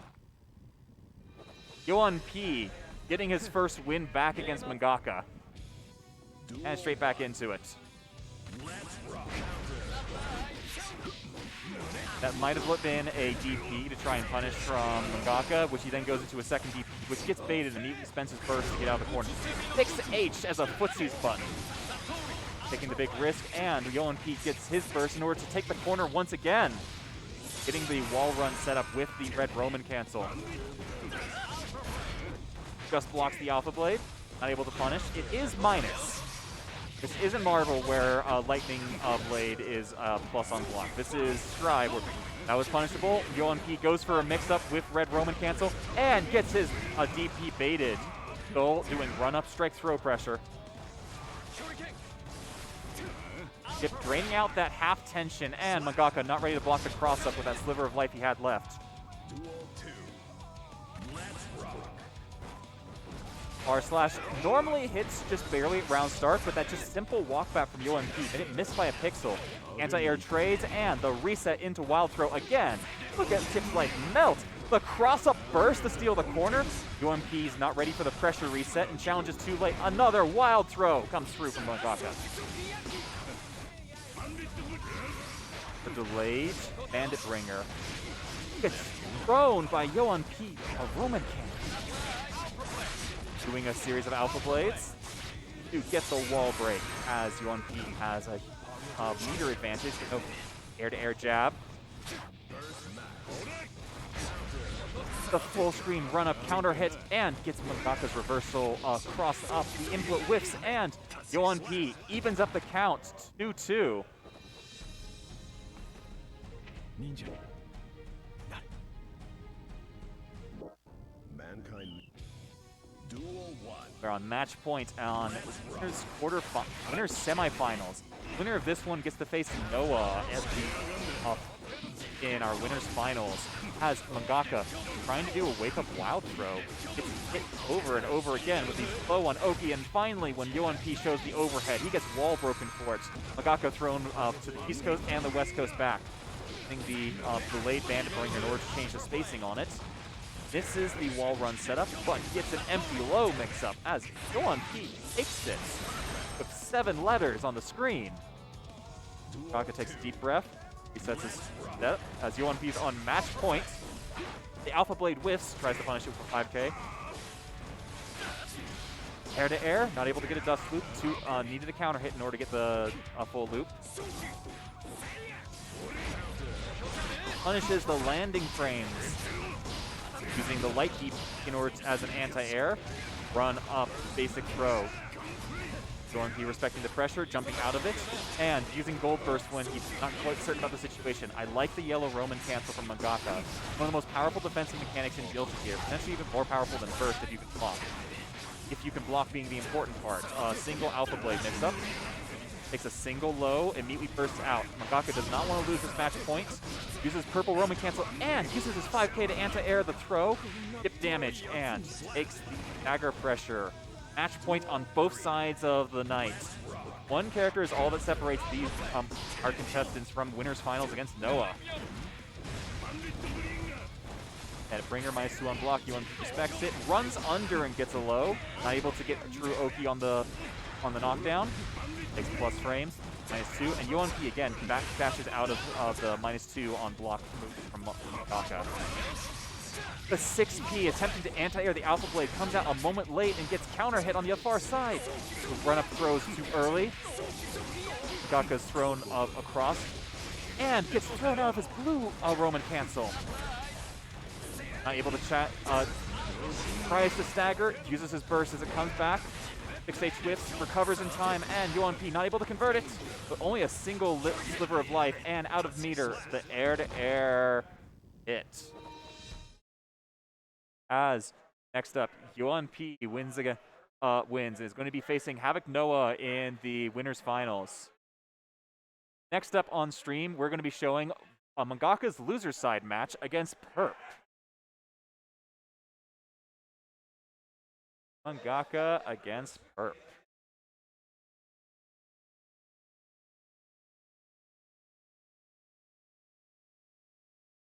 yoanP getting his first win back against Mangaka. And straight back into it. That might have been a DP to try and punish from Mangaka, which he then goes into a second DP, which gets baited and immediately spends his burst to get out of the corner. 6H as a footsies button. Taking the big risk, and yoanP gets his burst in order to take the corner once again. Getting the wall run set up with the red Roman cancel. Just blocks the Alpha Blade, not able to punish. It is minus. This isn't Marvel where Lightning Blade is plus on block. This is Strive where that was punishable. yoanP goes for a mix-up with red Roman cancel and gets his DP baited. Still doing run-up strike throw pressure. Chip draining out that half tension, and Mangaka not ready to block the cross-up with that sliver of life he had left. Duel 2. Let's rock. R/slash normally hits just barely at round start, but that just simple walk back from yoanP, and it missed by a pixel. Anti-air trades, and the reset into wild throw again. Look at Chip's life melt. The cross-up burst to steal the corner. yoanP's not ready for the pressure reset and challenges too late. Another wild throw comes through from Mangaka. The delayed Bandit Bringer gets thrown by yoanP, a Roman cannon. Doing a series of Alpha Blades to get the wall break as yoanP has a meter advantage. Air-to-air jab. The full screen run-up counter hit and gets Mangaka's reversal cross up. The input whiffs and yoanP evens up the count 2-2. Mankind. Duel 1. They're on match point on winners semifinals. Winner of this one gets to face Noah in our winners finals. Has Mangaka trying to do a wake up wild throw. Gets hit over and over again with the slow on Oki, and finally when yoanP shows the overhead, he gets wall broken for it. Mangaka thrown to the east coast and the west coast back. The delayed Bandit Bringer in order to change the spacing on it. This is the wall run setup, but gets an empty low mix-up as yoanP takes it with 7 letters on the screen. Mangaka takes a deep breath, resets his step as yoanP's on match point. The Alpha Blade whiffs, tries to punish it for 5k. Air to air, not able to get a dust loop, needed a counter hit in order to get the full loop. Punishes the landing frames using the light deep in order to, as an anti-air. Run up, basic throw. yoanP respecting the pressure, jumping out of it, and using Gold Burst when he's not quite certain about the situation. I like the yellow Roman cancel from Mangaka. One of the most powerful defensive mechanics in Guilty Gear, potentially even more powerful than Burst if you can block. If you can block being the important part. Single Alpha Blade mix-up. Takes a single low, immediately bursts out. Mangaka does not want to lose this match point. Uses purple Roman cancel and uses his 5k to anti-air the throw. Hip damage and takes the dagger pressure. Match point on both sides of the night. One character is all that separates these our contestants from winners finals against Noah. And Bringer -2 on block. yoanP respects it, runs under and gets a low. Not able to get a true Oki on the knockdown. Takes plus frames, -2, and yoanP again dashes out of the -2 on block from Mangaka. The 6P attempting to anti-air the Alpha Blade comes out a moment late and gets counter hit on the far side. The run-up throws too early. Mangaka's thrown across and gets thrown out of his blue Roman cancel. Not able to tries to stagger, uses his burst as it comes back. 6H whiffs, recovers in time, and yoanP not able to convert it, but only a single sliver of life, and out of meter, the air-to-air hit. As next up, yoanP wins again. Is going to be facing Havoc Noah in the winners finals. Next up on stream, we're going to be showing Mangaka's loser side match against Purp. Mangaka against Purp.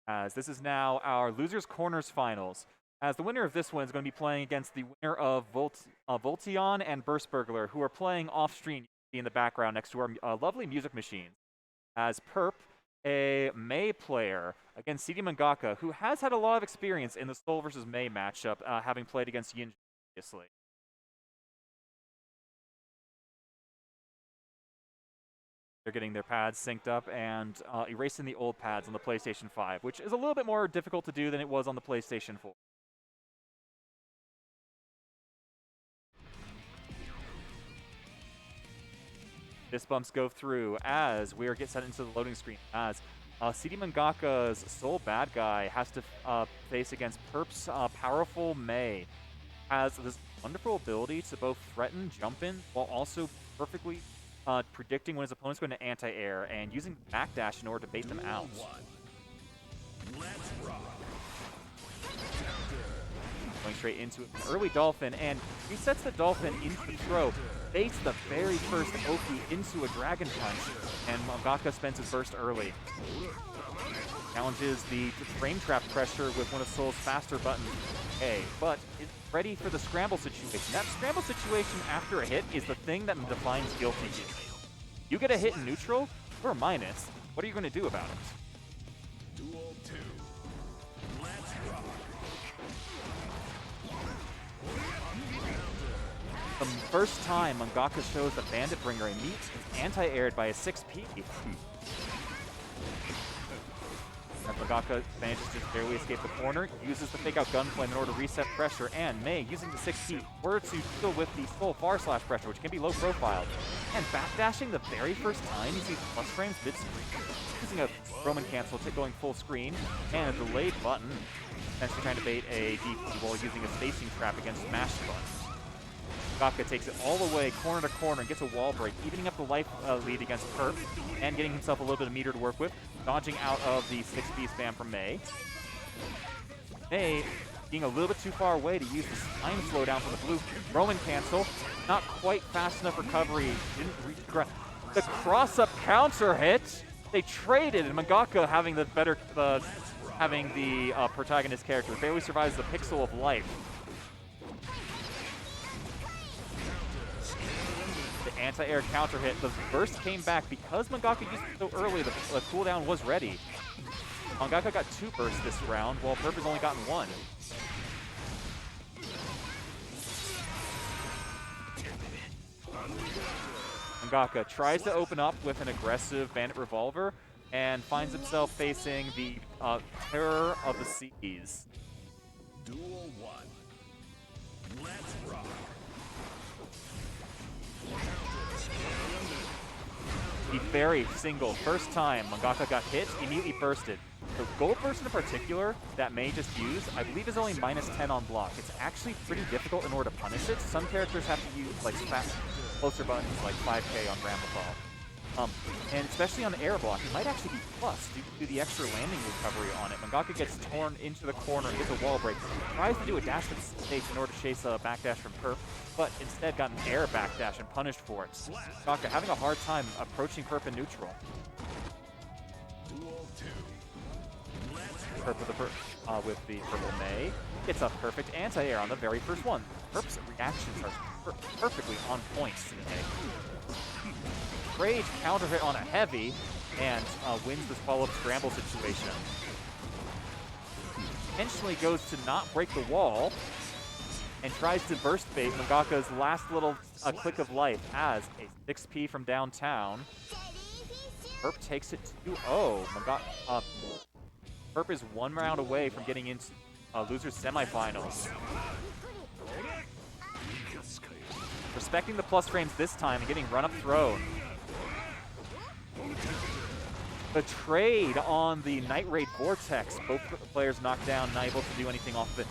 As this is now our losers corners finals. As the winner of this one is going to be playing against the winner of Voltiyon and Burglar, who are playing off-stream in the background next to our lovely music machines. As Purp, a Mei player against CD Mangaka, who has had a lot of experience in the Soul versus Mei matchup, having played against Yin previously. They're getting their pads synced up and erasing the old pads on the PlayStation 5, which is a little bit more difficult to do than it was on the PlayStation 4. Fist bumps go through as we are get sent into the loading screen as CD Mangaka's sole bad guy has to face against Purp's powerful Mei. Has this wonderful ability to both threaten, jump in, while also perfectly predicting when his opponent's going to anti-air and using backdash in order to bait them out. Going straight into an early Dolphin, and he sets the Dolphin into the throw, baits the very first Oki into a Dragon Punch, and Mangaka spends his burst early. Challenges the frame trap pressure with one of Soul's faster buttons, A, but is ready for the scramble situation. That scramble situation after a hit is the thing that defines Guilty Gear. You get a hit in neutral, or minus, what are you going to do about it? Duel 2. Let's rock. The first time Mangaka shows the Bandit Bringer and meets is anti-aired by a 6P. As Mangaka manages to barely escape the corner, uses the fake-out Gunflame in order to reset pressure, and Mei, using the 6P, were to deal with the Soul far-slash pressure, which can be low-profile, and backdashing the very first time he sees plus frames mid-screen, using a Roman cancel to going full screen, and a delayed button, essentially trying to bait a DP while using a spacing trap against smash buttons. Mangaka takes it all the way corner to corner and gets a wall break, evening up the life lead against Purp, and getting himself a little bit of meter to work with, dodging out of the 6B spam from Mei. Mei being a little bit too far away to use the time slowdown for the blue. Roman cancel, not quite fast enough recovery, didn't reach the ground. The cross-up counter hit, they traded, and Mangaka having the better, having the protagonist character, barely survives the pixel of life. Anti-air counter hit. The burst came back because Mangaka used it so early. The cooldown was ready. Mangaka got 2 bursts this round, while Purp has only gotten 1. Mangaka tries to open up with an aggressive Bandit Revolver and finds himself facing the Terror of the Seas. Duel 1. Let's rock. The very single first time Mangaka got hit, immediately bursted. The gold burst in particular that Mei just used, I believe is only -10 on block. It's actually pretty difficult in order to punish it. Some characters have to use like closer buttons like 5K on Ramblethal. And especially on air block, it might actually be plus due to the extra landing recovery on it. Mangaka gets torn into the corner and gets a wall break. Tries to do a dash to the stage in order to chase a backdash from Purp, but instead got an air backdash and punished for it. Mangaka having a hard time approaching Purp in neutral. Duel 2. Purp with the purple Mei gets a perfect anti-air on the very first one. Purp's reactions are perfectly on point today. Rage counter hit on a heavy and wins this follow-up scramble situation. Intentionally goes to not break the wall and tries to burst bait Mangaka's last little click of life as a 6P from downtown. Purp takes it 2-0. Purp is 1 round away from getting into losers semifinals. For respecting the plus frames this time and getting run-up thrown. The trade on the Night Raid Vortex. Both players knocked down, not able to do anything off of it.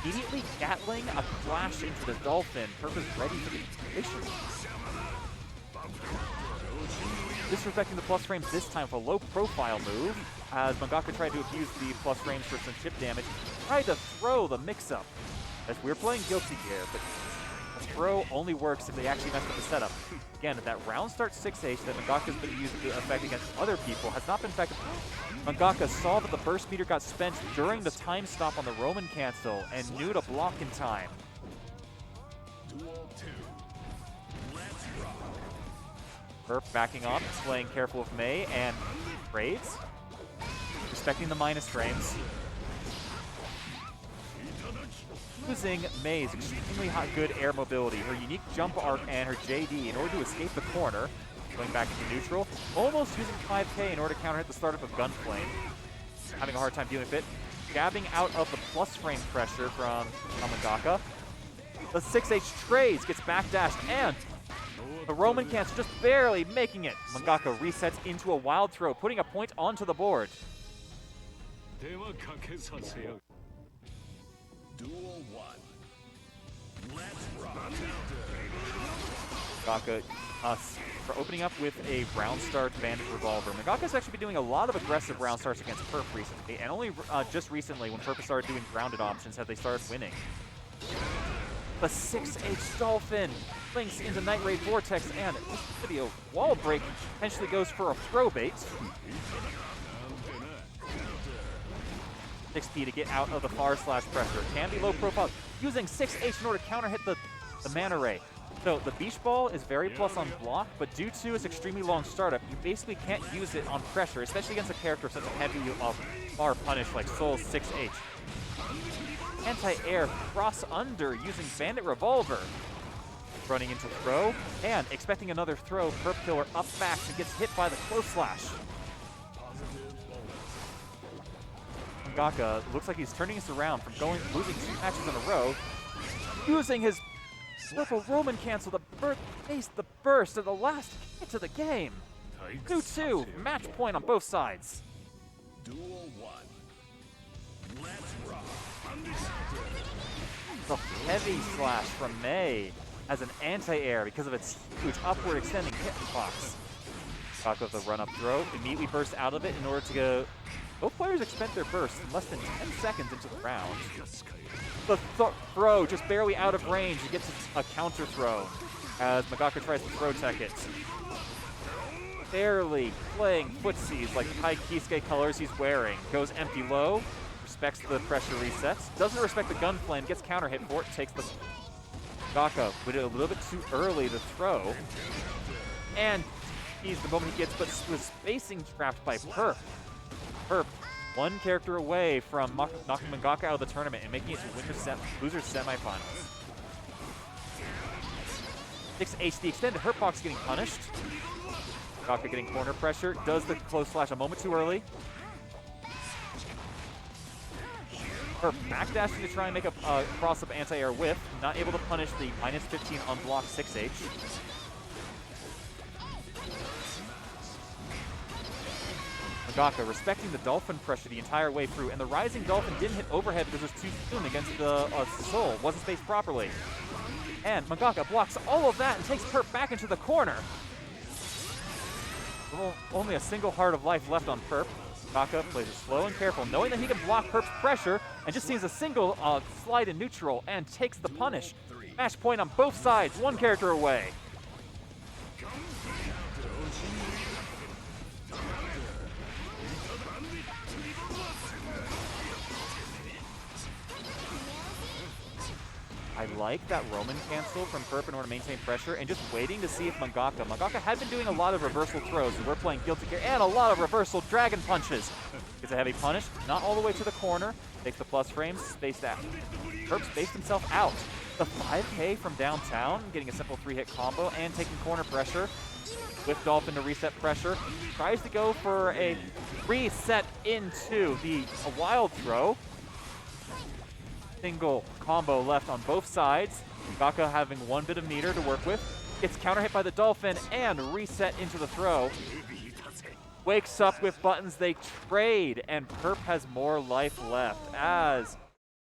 Immediately Gatling a flash into the Dolphin. Purp is ready for the mission. Disrespecting the plus frames this time for a low-profile move, as Mangaka tried to abuse the plus frames for some chip damage. Tried to throw the mix-up, as we're playing Guilty Gear, but a throw only works if they actually mess up the setup. Again, that round start 6H that Mangaka's been used to effect against other people has not been effective. Mangaka saw that the burst meter got spent during the time stop on the Roman cancel and knew to block in time. Purp backing off, playing careful with Mei and trades. Respecting the minus frames. Using Mei's extremely good air mobility, her unique jump arc, and her JD in order to escape the corner. Going back into neutral. Almost using 5K in order to counter hit the startup of Gunflame. Having a hard time dealing with it. Gabbing out of the plus frame pressure from Mangaka. The 6H trades, gets backdashed, and the Roman cancel just barely making it. Mangaka resets into a wild throw, putting a point onto the board. Duel 1. Let's rock. Mangaka for opening up with a round start Bandit Revolver. Mangaka's actually been doing a lot of aggressive round starts against Purp recently, and only just recently, when Purp started doing grounded options, have they started winning. The 6H Dolphin links into Night Raid Vortex, and this video wall break potentially goes for a throw bait. 6P to get out of the far slash pressure. Can be low profile, using 6H in order to counter hit the mana ray. So the Beach Ball is very plus on block, but due to its extremely long startup, you basically can't use it on pressure, especially against a character with such a heavy bar punish like Soul's 6H. Anti-air cross under using Bandit Revolver. Running into throw, and expecting another throw, Purp Killer up back and gets hit by the close slash. Mangaka looks like he's turning this around from losing 2 matches in a row, using his purple Roman cancel to face the burst of the last hit of the game. 2-2, match point on both sides. Duel 1. Let's rock. The heavy slash from Mei as an anti-air because of its huge upward extending hitbox. Mangaka with a run-up throw, immediately bursts out of it in order to go. Both players expend their burst in less than 10 seconds into the round. The throw just barely out of range. He gets a counter throw as Mangaka tries to throw tech it. Barely playing footsies like the high Kisuke colors he's wearing. Goes empty low, respects the pressure resets, doesn't respect the Gunflame, gets counter hit for it, takes the Mangaka with it a little bit too early to throw. And he's the moment he gets, but was spacing trapped by Purp. Purp, one character away from knocking Mangaka out of the tournament and making it to loser semifinals. 6H, the extended hurt box getting punished. Mangaka getting corner pressure, does the close slash a moment too early. Purp backdashing to try and make a cross-up anti-air whiff, not able to punish the minus 15 unblocked 6H. Mangaka respecting the Dolphin pressure the entire way through, and the Rising Dolphin didn't hit overhead because it was too soon against the Soul, wasn't spaced properly. And Mangaka blocks all of that and takes Purp back into the corner. Only a single heart of life left on Purp. Mangaka plays it slow and careful, knowing that he can block Purp's pressure, and just sees a single slide in neutral and takes the punish. Match point on both sides, one character away. I like that Roman cancel from Purp in order to maintain pressure and just waiting to see if Mangaka had been doing a lot of reversal throws, and we're playing Guilty Gear, and a lot of reversal dragon punches. Gets a heavy punish, not all the way to the corner, takes the plus frames, spaced out. Purp spaced himself out. The 5K from downtown, getting a simple 3-hit combo and taking corner pressure. With Dolphin to reset pressure, tries to go for a reset into a wild throw. single combo left on both sides. Mangaka having one bit of meter to work with. Gets counter hit by the Dolphin and reset into the throw. Wakes up with buttons, they trade, and Purp has more life left as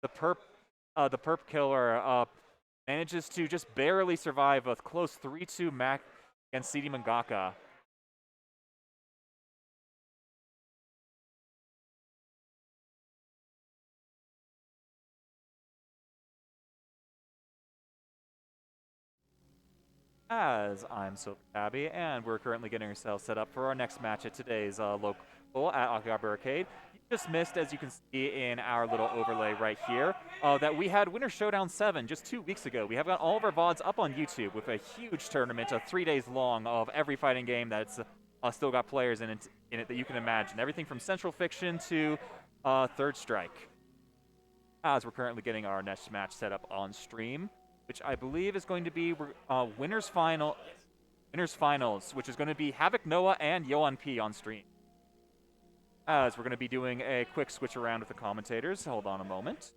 the Purp killer manages to just barely survive a close 3-2 match against CD Mangaka. As I'm Silver Tabby, and we're currently getting ourselves set up for our next match at today's local at Akihabara Arcade. You just missed, as you can see in our little overlay right here, that we had Winter Showdown 7 just 2 weeks ago. We have got all of our VODs up on YouTube with a huge tournament, 3 days long, of every fighting game that's still got players in it that you can imagine. Everything from Central Fiction to Third Strike. As we're currently getting our next match set up on stream, which I believe is going to be Winners Finals, which is going to be Havoc Noah and yoanP on stream. As we're going to be doing a quick switch around with the commentators. Hold on a moment.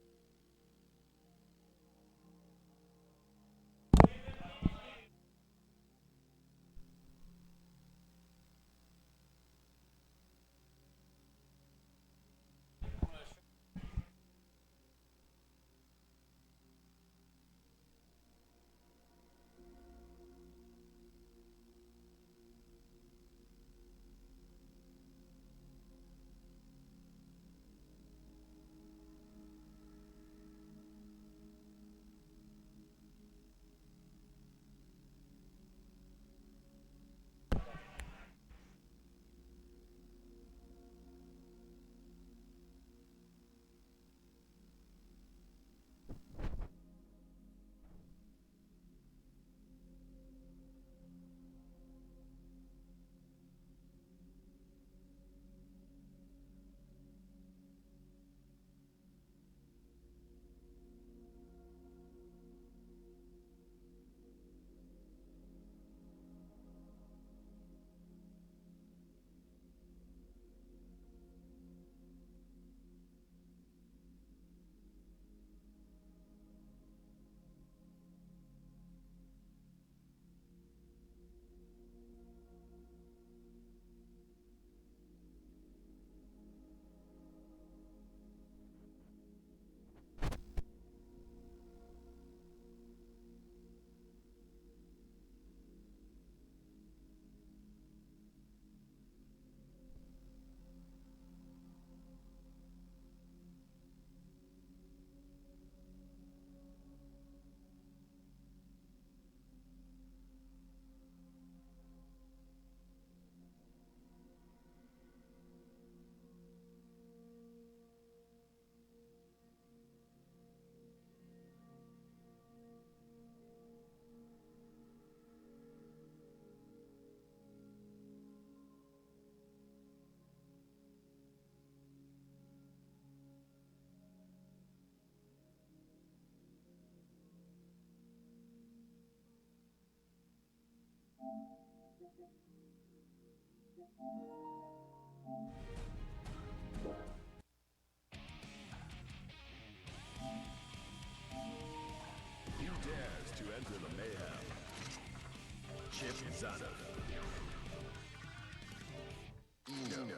Who dares to enter the mayhem? Chip Zana. Eno.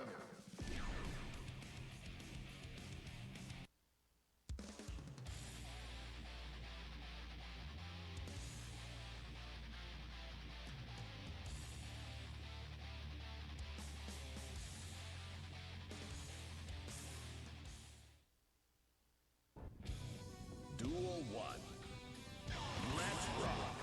Duel 1. Let's rock.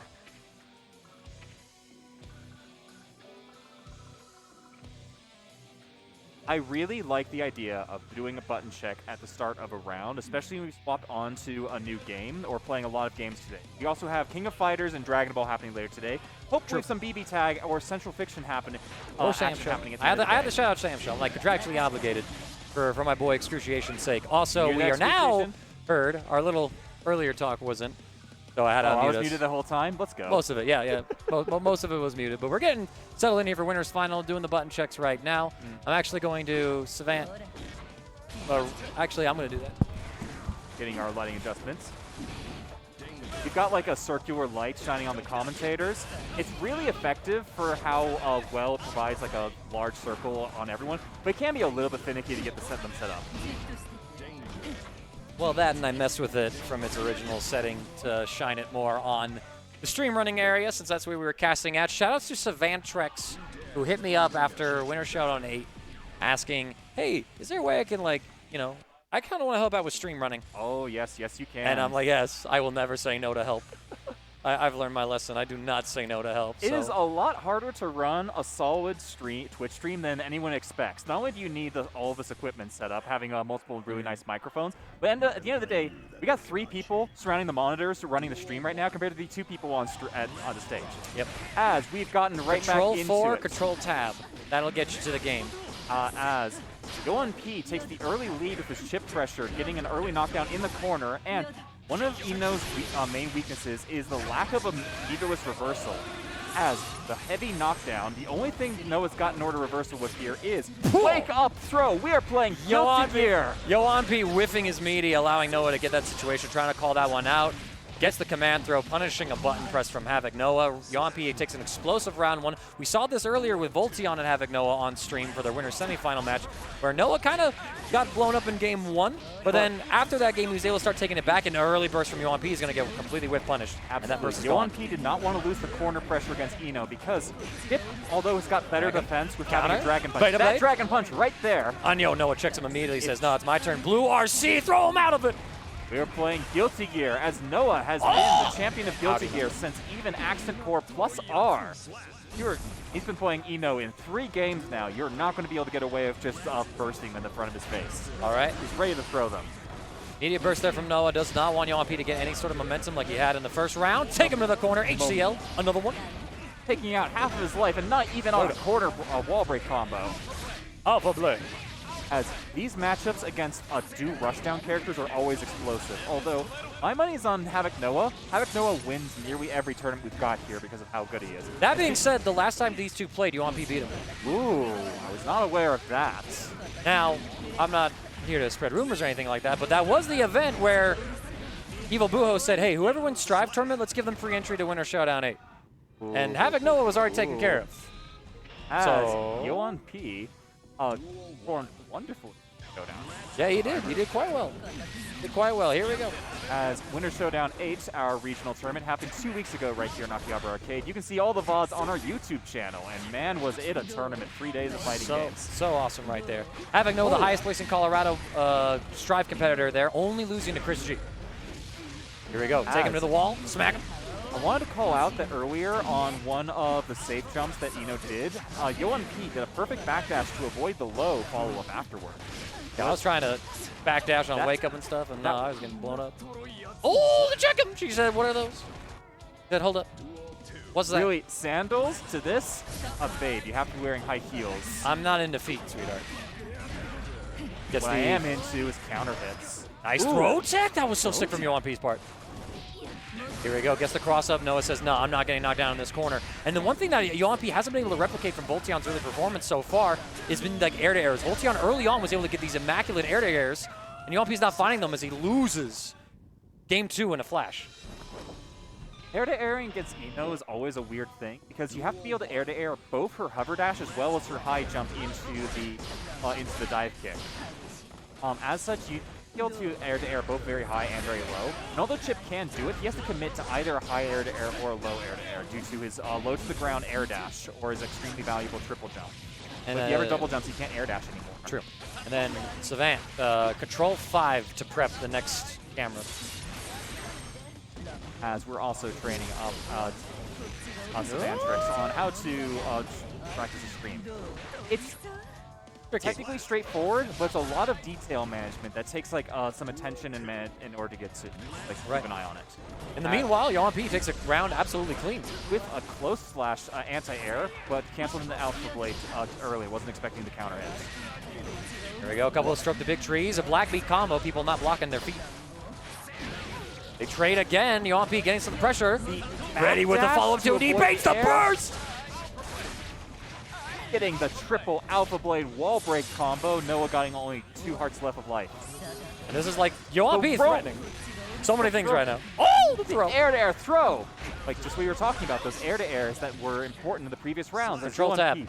I really like the idea of doing a button check at the start of a round, especially when we swapped onto a new game or playing a lot of games today. We also have King of Fighters and Dragon Ball happening later today. Hopefully some BB Tag or Central Fiction happening. Or Sam Show. Happening at I had the to shout out Sam Show. I'm like contractually obligated for my boy Excrutiation's sake. Also, we are now heard. Our little earlier talk wasn't. So I had to unmute I was us. muted the whole time. Let's go. Most of it, yeah. Most of it was muted. But we're getting settled in here for Winners Final, doing the button checks right now. I'm actually going to Savannah. Actually, I'm going to do that. getting our lighting adjustments. We've got like a circular light shining on the commentators. It's really effective for how well it provides like a large circle on everyone, but it can be a little bit finicky to get them set up. Well, that and I messed with it from its original setting to shine it more on the stream running area, since that's where we were casting at. Shoutouts to Savantrex, who hit me up after Winter Showdown 8, asking, hey, is there a way I can, like, you know, I kind of want to help out with stream running. Oh, yes, you can. And I'm like, yes, I will never say no to help. I've learned my lesson. I do not say no to help. It is a lot harder to run a solid Twitch stream than anyone expects. Not only do you need all of this equipment set up, having multiple really nice microphones, but at the end of the day, we got 3 people surrounding the monitors running the stream right now compared to the 2 people on the stage. Yep. As we've gotten right Control back into 4, it. Control Tab. That'll get you to the game. As yoanP takes the early lead with his chip pressure, getting an early knockdown in the corner, and one of Ino's main weaknesses is the lack of a meterless reversal. As the heavy knockdown, the only thing Noah's got in order reversal with here is wake up throw. We are playing yoanP here. yoanP whiffing his meaty, allowing Noah to get that situation, trying to call that one out. Gets the command throw, punishing a button press from Havoc Noah. yoanP takes an explosive round 1. We saw this earlier with Voltiyon and Havoc Noah on stream for their winner semifinal match, where Noah kind of got blown up in game 1, but then after that game, he was able to start taking it back, and an early burst from yoanP is going to get completely whiff punished. And that burst is gone. yoanP did not want to lose the corner pressure against Ino because Skip, although he's got better defense with having a Dragon Punch, that Dragon Punch right there. Noah checks him immediately, says, no, it's my turn. Blue RC, throw him out of it! We are playing Guilty Gear, as Noah has been the champion of Guilty Gear since even Accent Core plus R. He's been playing Ino in 3 games now. You're not going to be able to get away with just bursting them in the front of his face. All right. He's ready to throw them. Immediate burst there from Noah. Does not want yoanP to get any sort of momentum like he had in the first round. Take him to the corner. HCL, another one. Taking out half of his life and not even on a quarter wall break combo. Alpha Blade. As these matchups against do rushdown characters are always explosive. Although, my money's on Havoc Noah. Havoc Noah wins nearly every tournament we've got here because of how good he is. That being said, the last time these two played, yoanP beat him. Ooh, I was not aware of that. Now, I'm not here to spread rumors or anything like that, but that was the event where Evil Buho said, hey, whoever wins Strive Tournament, let's give them free entry to Winter Showdown 8. Ooh. And Havoc Noah was already taken care of. As yoanP performed wonderful showdown. Yeah, he did. He did quite well. Here we go. As Winter Showdown 8, our regional tournament, happened 2 weeks ago right here in Akihabara Arcade. You can see all the VODs on our YouTube channel, and man, was it a tournament. 3 days of fighting games. So awesome right there. Havoc Noah, the highest place in Colorado Strive competitor there, only losing to Chris G. Here we go. Take him to the wall. Smack him. I wanted to call out that earlier on one of the safe jumps that Ino did, yoanP did a perfect backdash to avoid the low follow-up afterward. Yeah, I was trying to backdash on wake up and stuff, and no, I was getting blown up. Oh, check him! She said, what are those? Then hold up. What's that? Really, sandals to this? Babe, you have to be wearing high heels. I'm not into feet, sweetheart. What I am into is counter hits. Nice throw tech! That was so sick from yoanP's part. Here we go, gets the cross up. Noah says, no, I'm not getting knocked down in this corner. And the one thing that yoanP hasn't been able to replicate from Voltiyon's early performance so far has been like air-to-airs. Voltiyon early on was able to get these immaculate air-to-airs, and yoanP's not finding them as he loses game 2 in a flash. Air-to-airing against Ino is always a weird thing because you have to be able to air-to-air both her hover dash as well as her high jump into the dive kick. As such, you able to air-to-air both very high and very low. And although Chip can do it, he has to commit to either a high air-to-air or a low air-to-air due to his low-to-the-ground air dash or his extremely valuable triple jump. And if he ever double jumps, he can't air dash anymore. True. And then Savant, control 5 to prep the next camera. As we're also training up Savantrex on how to practice a stream. It's technically straightforward, but it's a lot of detail management that takes like some attention in order to get to keep an eye on it. In the meanwhile, yoanP takes a round absolutely clean with a close slash anti-air, but canceled in the Alpha Blade early. Wasn't expecting the counter hit. Here we go. A couple of stroke the big trees, a black beat combo. People not blocking their feet. They trade again. yoanP getting some pressure. Ready with the follow-up to he baits the burst. Getting the triple Alpha Blade wall break combo. Noah getting only 2 hearts left of life. And this is like yoanP The rope. threatening. So many things right now. Oh, the throw. Air-to-air throw. Like just what you were talking about, those air-to-airs that were important in the previous rounds. as Control tab.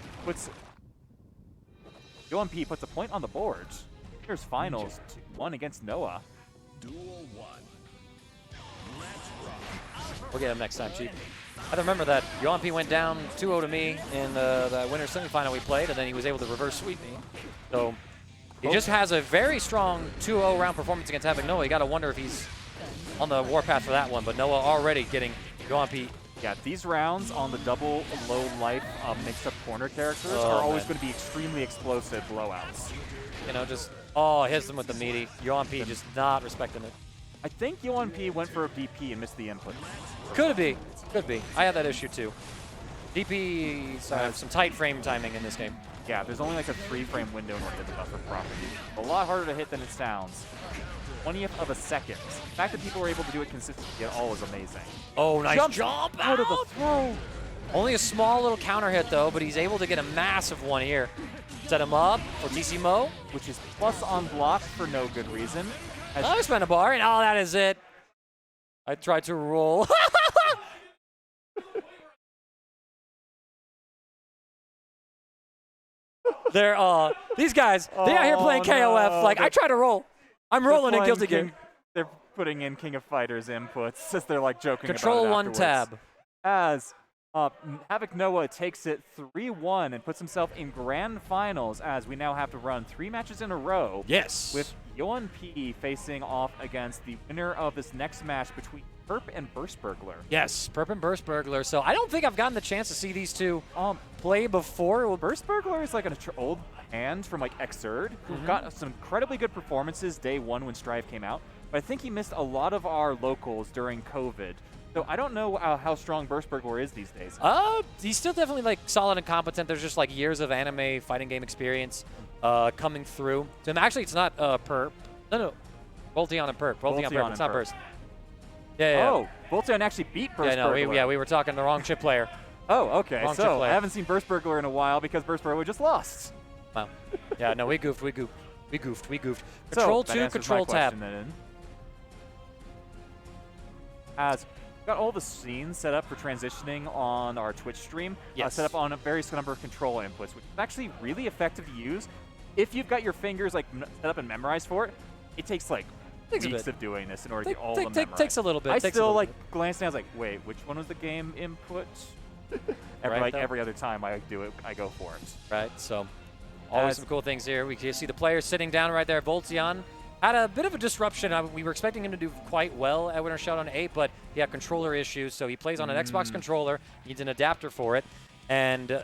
yoanP puts a point on the board. Here's finals 2-1 against Noah. Duel 1. Let's rock. We'll get him next time, Chief. I remember that yoanP went down 2-0 to me in the winter semifinal we played, and then he was able to reverse sweep me. So he just has a very strong 2-0 round performance against Havoc Noah. You got to wonder if he's on the warpath for that one, but Noah already getting yoanP. Yeah, these rounds on the double low life mixed up corner characters are always going to be extremely explosive blowouts. You know, just, hits them with the meaty. yoanP just not respecting it. I think yoanP went for a DP and missed the input. Could be. Could be. I had that issue too. DP, some tight frame timing in this game. Yeah, there's only like a 3-frame window in order to buffer properly. A lot harder to hit than it sounds. 20th of a second. The fact that people are able to do it consistently at all is amazing. Oh, nice Jump jump out of the throw. Only a small little counter hit though, but he's able to get a massive one here. Set him up for TC Mo. Which is plus on block for no good reason. I spent a bar, and that is it. I tried to roll. These guys, they out here playing KOF. No. Like, I try to roll. I'm rolling in Guilty Gear. They're putting in King of Fighters inputs as they're like joking Control about it 1 afterwards. tab. As Havoc Noah takes it 3-1 and puts himself in grand finals as we now have to run 3 matches in a row. Yes. With yoanP facing off against the winner of this next match between Purp and Burglar. Yes, Purp and Burglar. So I don't think I've gotten the chance to see these two play before. Well, Burglar is like an old hand from like Xrd, who got some incredibly good performances day 1 when Strive came out. But I think he missed a lot of our locals during COVID. So I don't know how strong Burglar is these days. He's still definitely like solid and competent. There's just like years of anime fighting game experience coming through. So actually, it's not Purp. No. Voltiyon and Purp. Voltiyon Purp. It's not Burst. Yeah. Oh, Voltiyon actually beat Burglar. We were talking the wrong chip player. Oh, okay. Wrong chip So player. I haven't seen Burglar in a while because Burglar just lost. Wow. Yeah, no, we goofed. So, Control that 2, answers Control my tab. question then. As got all the scenes set up for transitioning on our Twitch stream, Yes. set up on a various number of control inputs, which is actually really effective to use. If you've got your fingers like set up and memorized for it, it takes like weeks of doing this in order to get all of them memorized. Takes a little bit. I takes still a little like bit. glanced down. I was like, wait, which one was the game input? Right, Every other time I do it, I go for it. Right, so always some cool things here. We can see the players sitting down right there. Voltiyon had a bit of a disruption. We were expecting him to do quite well at Winter Showdown 8, but he had controller issues, so he plays on an Xbox controller. He needs an adapter for it, and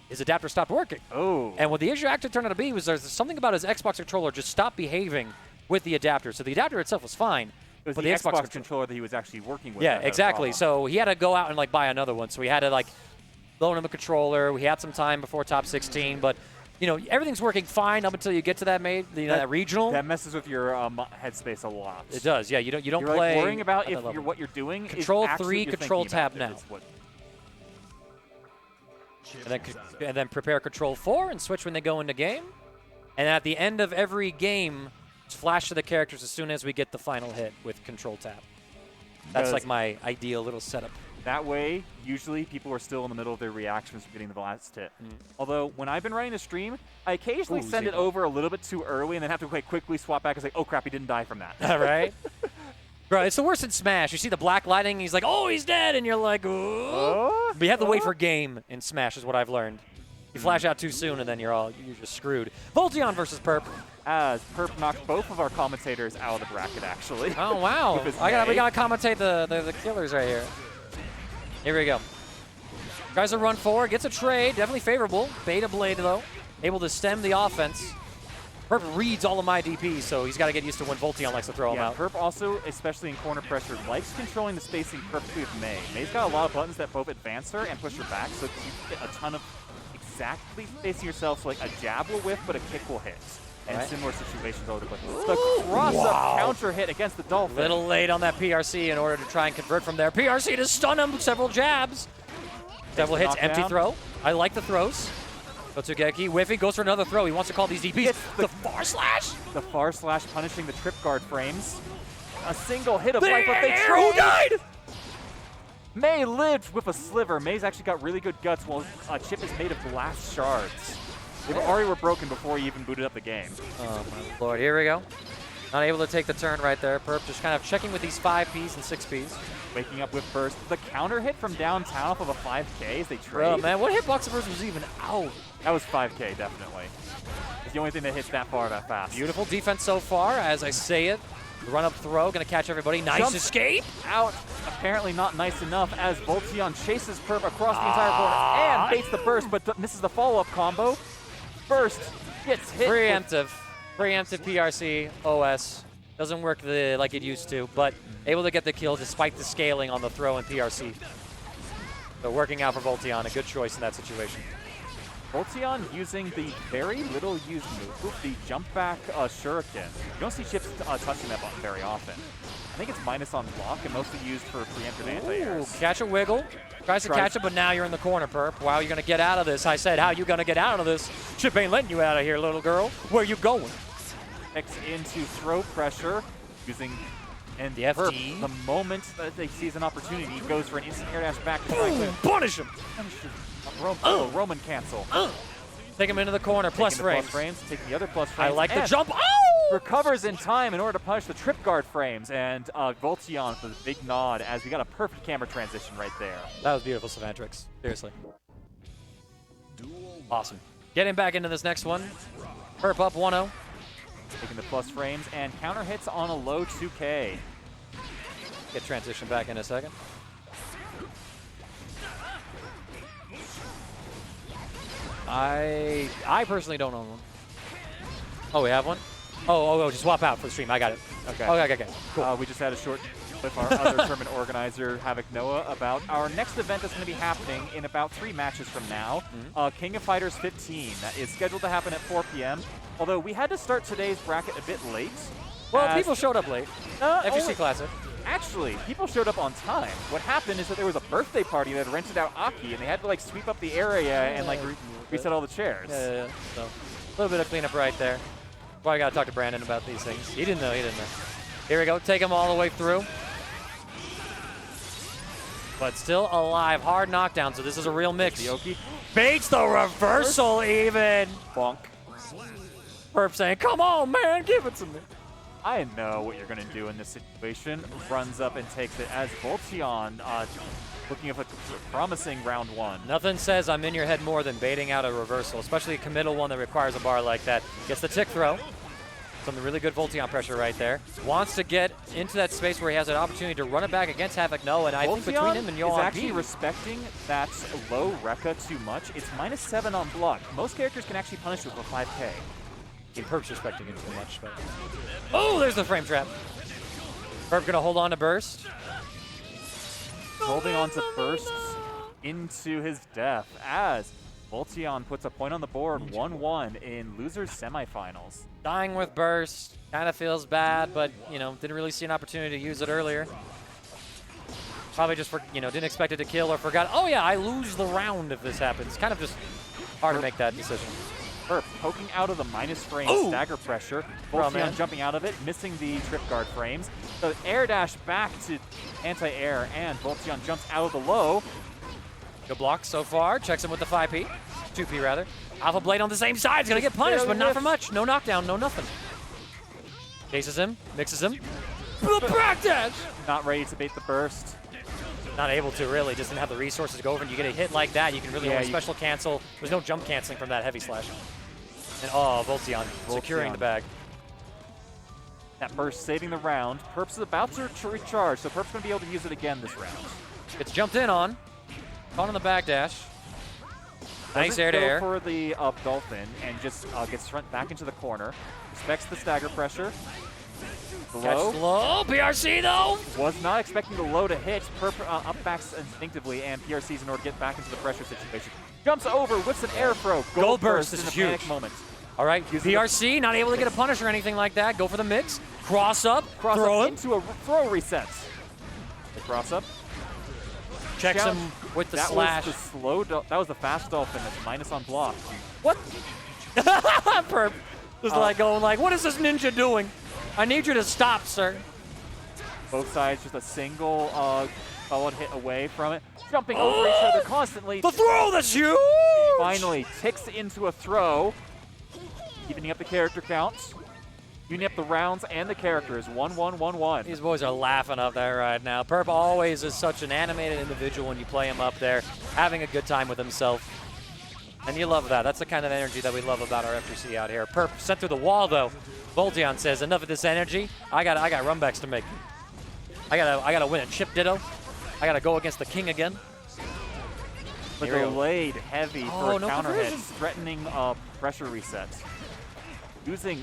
his adapter stopped working. Oh. And what the issue actually turned out to be was there's something about his Xbox controller just stopped behaving with the adapter. So the adapter itself was fine. It was but the Xbox Xbox controller that he was actually working with. Yeah, that had a exactly. problem. So he had to go out and like buy another one. So he had to like loan him a controller. We had some time before top 16, but you know everything's working fine up until you get to that that regional. That messes with your headspace a lot. It does. Yeah, you don't you're play. Like worrying about at if that level. what you're doing. Control is 3, you're Control thinking tab about now. is what- And then prepare Control 4 and switch when they go into game. And at the end of every game, just flash to the characters as soon as we get the final hit with Control tab. That's like my ideal little setup. That way, usually people are still in the middle of their reactions from getting the last hit. Although, when I've been running a stream, I occasionally send it over a little bit too early and then have to quickly swap back and say, oh crap, he didn't die from that. All right. Bro, it's the worst in Smash. You see the black lighting, he's like, oh, he's dead, and you're like, oh. But you have to wait for game in Smash is what I've learned. You flash out too soon, and then you're just screwed. Voltiyon versus Purp. As Purp knocked both of our commentators out of the bracket, actually. Oh, wow. With his we May. got to commentate the killers right here. Here we go. Tries to run forward, gets a trade, definitely favorable. Beta Blade, though, able to stem the offense. Purp reads all of my DPs, so he's got to get used to when Voltiyon likes to throw him out. Purp also, especially in corner pressure, likes controlling the spacing perfectly with May. May's got a lot of buttons that both advance her and push her back, so you get a ton of exactly spacing yourself, so like a jab will whiff, but a kick will hit. And similar situations over the place. The cross-up counter hit against the Dolphin. Little late on that PRC in order to try and convert from there. PRC to stun him, several jabs. Several hits, empty throw. I like the throws. Otsugeki, whiffing, goes for another throw. He wants to call these DPs. It's The far slash! The far slash punishing the trip guard frames. A single hit of The life, but they air, who trade. died? May lived with a sliver. May's actually got really good guts, while Chip is made of glass shards. They already were broken before he even booted up the game. Oh my lord, here we go. Not able to take the turn right there. Purp just kind of checking with these 5Ps and 6Ps. Waking up with burst. The counter hit from downtown off of a 5K as they trade. Bro, man, what hitbox of hers was even out? That was 5K, definitely. It's the only thing that hits that far that fast. Beautiful defense so far, as I say it. Run up throw, gonna catch everybody. Nice Jumps escape. Out, apparently not nice enough, as Voltiyon chases Purp across the entire corner and baits the burst, but misses the follow-up combo. Burst gets hit. Preemptive PRC OS. Doesn't work like it used to, but able to get the kill despite the scaling on the throw and PRC. So working out for Voltiyon, a good choice in that situation. Voltiyon using the very little used move, the jump back shuriken. You don't see Chips touching that button very often. I think it's minus on block and mostly used for preemptive anti-airs. Catch a wiggle. Tries to catch it, but now you're in the corner, Purp. Wow, you're gonna get out of this. I said, how you gonna get out of this? Chip ain't letting you out of here, little girl. Where you going? X into throw pressure, using and The Purp, FD. the moment that they sees an opportunity, goes for an instant air dash back to try Boom, and punish him. Roman cancel. Take him into the corner, plus Taking the frames. plus frames, taking the other plus I frames. like the and jump. Oh! recovers in time in order to punish the trip guard frames, and Voltiyon for the big nod as we got a perfect camera transition right there. That was beautiful, Savantrix. Seriously. Duel Awesome. Getting back into this next one. Purp up 1-0. Taking the plus frames and counter hits on a low 2K. Get transition back in a second. I personally don't own one. Oh, we have one? Oh, just swap out for the stream. I got it. Okay. Okay. Cool. We just had a short with our other tournament organizer, Havoc Noah, about our next event that's going to be happening in about 3 matches from now. King of Fighters 15. That is scheduled to happen at 4 p.m. Although we had to start today's bracket a bit late. Well, people showed up late. FGC Classic. Actually, people showed up on time. What happened is that there was a birthday party that rented out Aki, and they had to like sweep up the area and like reset all the chairs. Yeah. So, a little bit of cleanup right there. Well, I gotta talk to Brandon about these things. He didn't know. Here we go. Take him all the way through. But still alive. Hard knockdown, so this is a real mix. Yoki, Baits the reversal even. bonk. Purp saying, come on, man, give it to me. I know what you're going to do in this situation. Runs up and takes it as Voltiyon looking at a promising round 1. Nothing says I'm in your head more than baiting out a reversal, especially a committal one that requires a bar like that. Gets the tick throw. Some really good Voltiyon pressure right there. Wants to get into that space where he has an opportunity to run it back against Havoc No, and I think between him and is yoanP. actually respecting that low Rekka too much. It's -7 on block. Most characters can actually punish with a 5K. Purp's respecting it too much. But... Oh, there's the frame trap. Purp gonna hold on to burst. Holding on to bursts into his death as Voltiyon puts a point on the board, 1-1 in losers semifinals. Dying with burst. Kind of feels bad, but, didn't really see an opportunity to use it earlier. Probably just, didn't expect it to kill or forgot. Oh, yeah, I lose the round if this happens. Kind of just hard to make that decision. Purp poking out of the minus frame stagger pressure. Bro, Voltiyon jumping out of it, missing the trip guard frames. The air dash back to anti-air, and Voltiyon jumps out of the low. Good block so far. Checks him with the 5P. 2P, rather. Alpha Blade on the same side. He's going to get punished, but not for much. No knockdown, no nothing. Chases him. Mixes him. The back dash! Not ready to bait the burst. Not able to, really. Just didn't have the resources to go over. And you get a hit like that, you can really only special cancel. There's no jump canceling from that heavy slash. And Voltiyon securing the bag. That burst saving the round. Purp's is about to recharge, so Purp's going to be able to use it again this round. Gets jumped in on. Caught on the back dash. Nice air to air. For the up dolphin and just gets front back into the corner. Respects the stagger pressure. The Catch low. PRC though. Was not expecting the low to hit. Purp up backs instinctively, and PRC's in order to get back into the pressure situation. Jumps over, whips an air throw. Gold burst in is a huge. panic moment. All right, PRC not able to get a punish or anything like that. Go for the mix. Cross up. Cross throw up him. into a throw reset. The cross up. Checks Down. him with the That slash. was the slow. That was the fast dolphin. That's minus on block. What? Purp just like going like, what is this ninja doing? I need you to stop, sir. Both sides just a single solid hit away from it. Jumping over each other constantly. The throw, that's huge! Finally ticks into a throw. Evening up the character counts. Evening up the rounds and the characters. 1-1-1-1. These boys are laughing up there right now. Purp always is such an animated individual when you play him up there, having a good time with himself. And you love that. That's the kind of energy that we love about our FGC out here. Purp sent through the wall, though. Voltiyon says, enough of this energy. I got runbacks to make. I gotta win a chip ditto. I gotta go against the king again. The Here we go. delayed heavy Oh, for no counter conversion. hits, threatening pressure resets. Using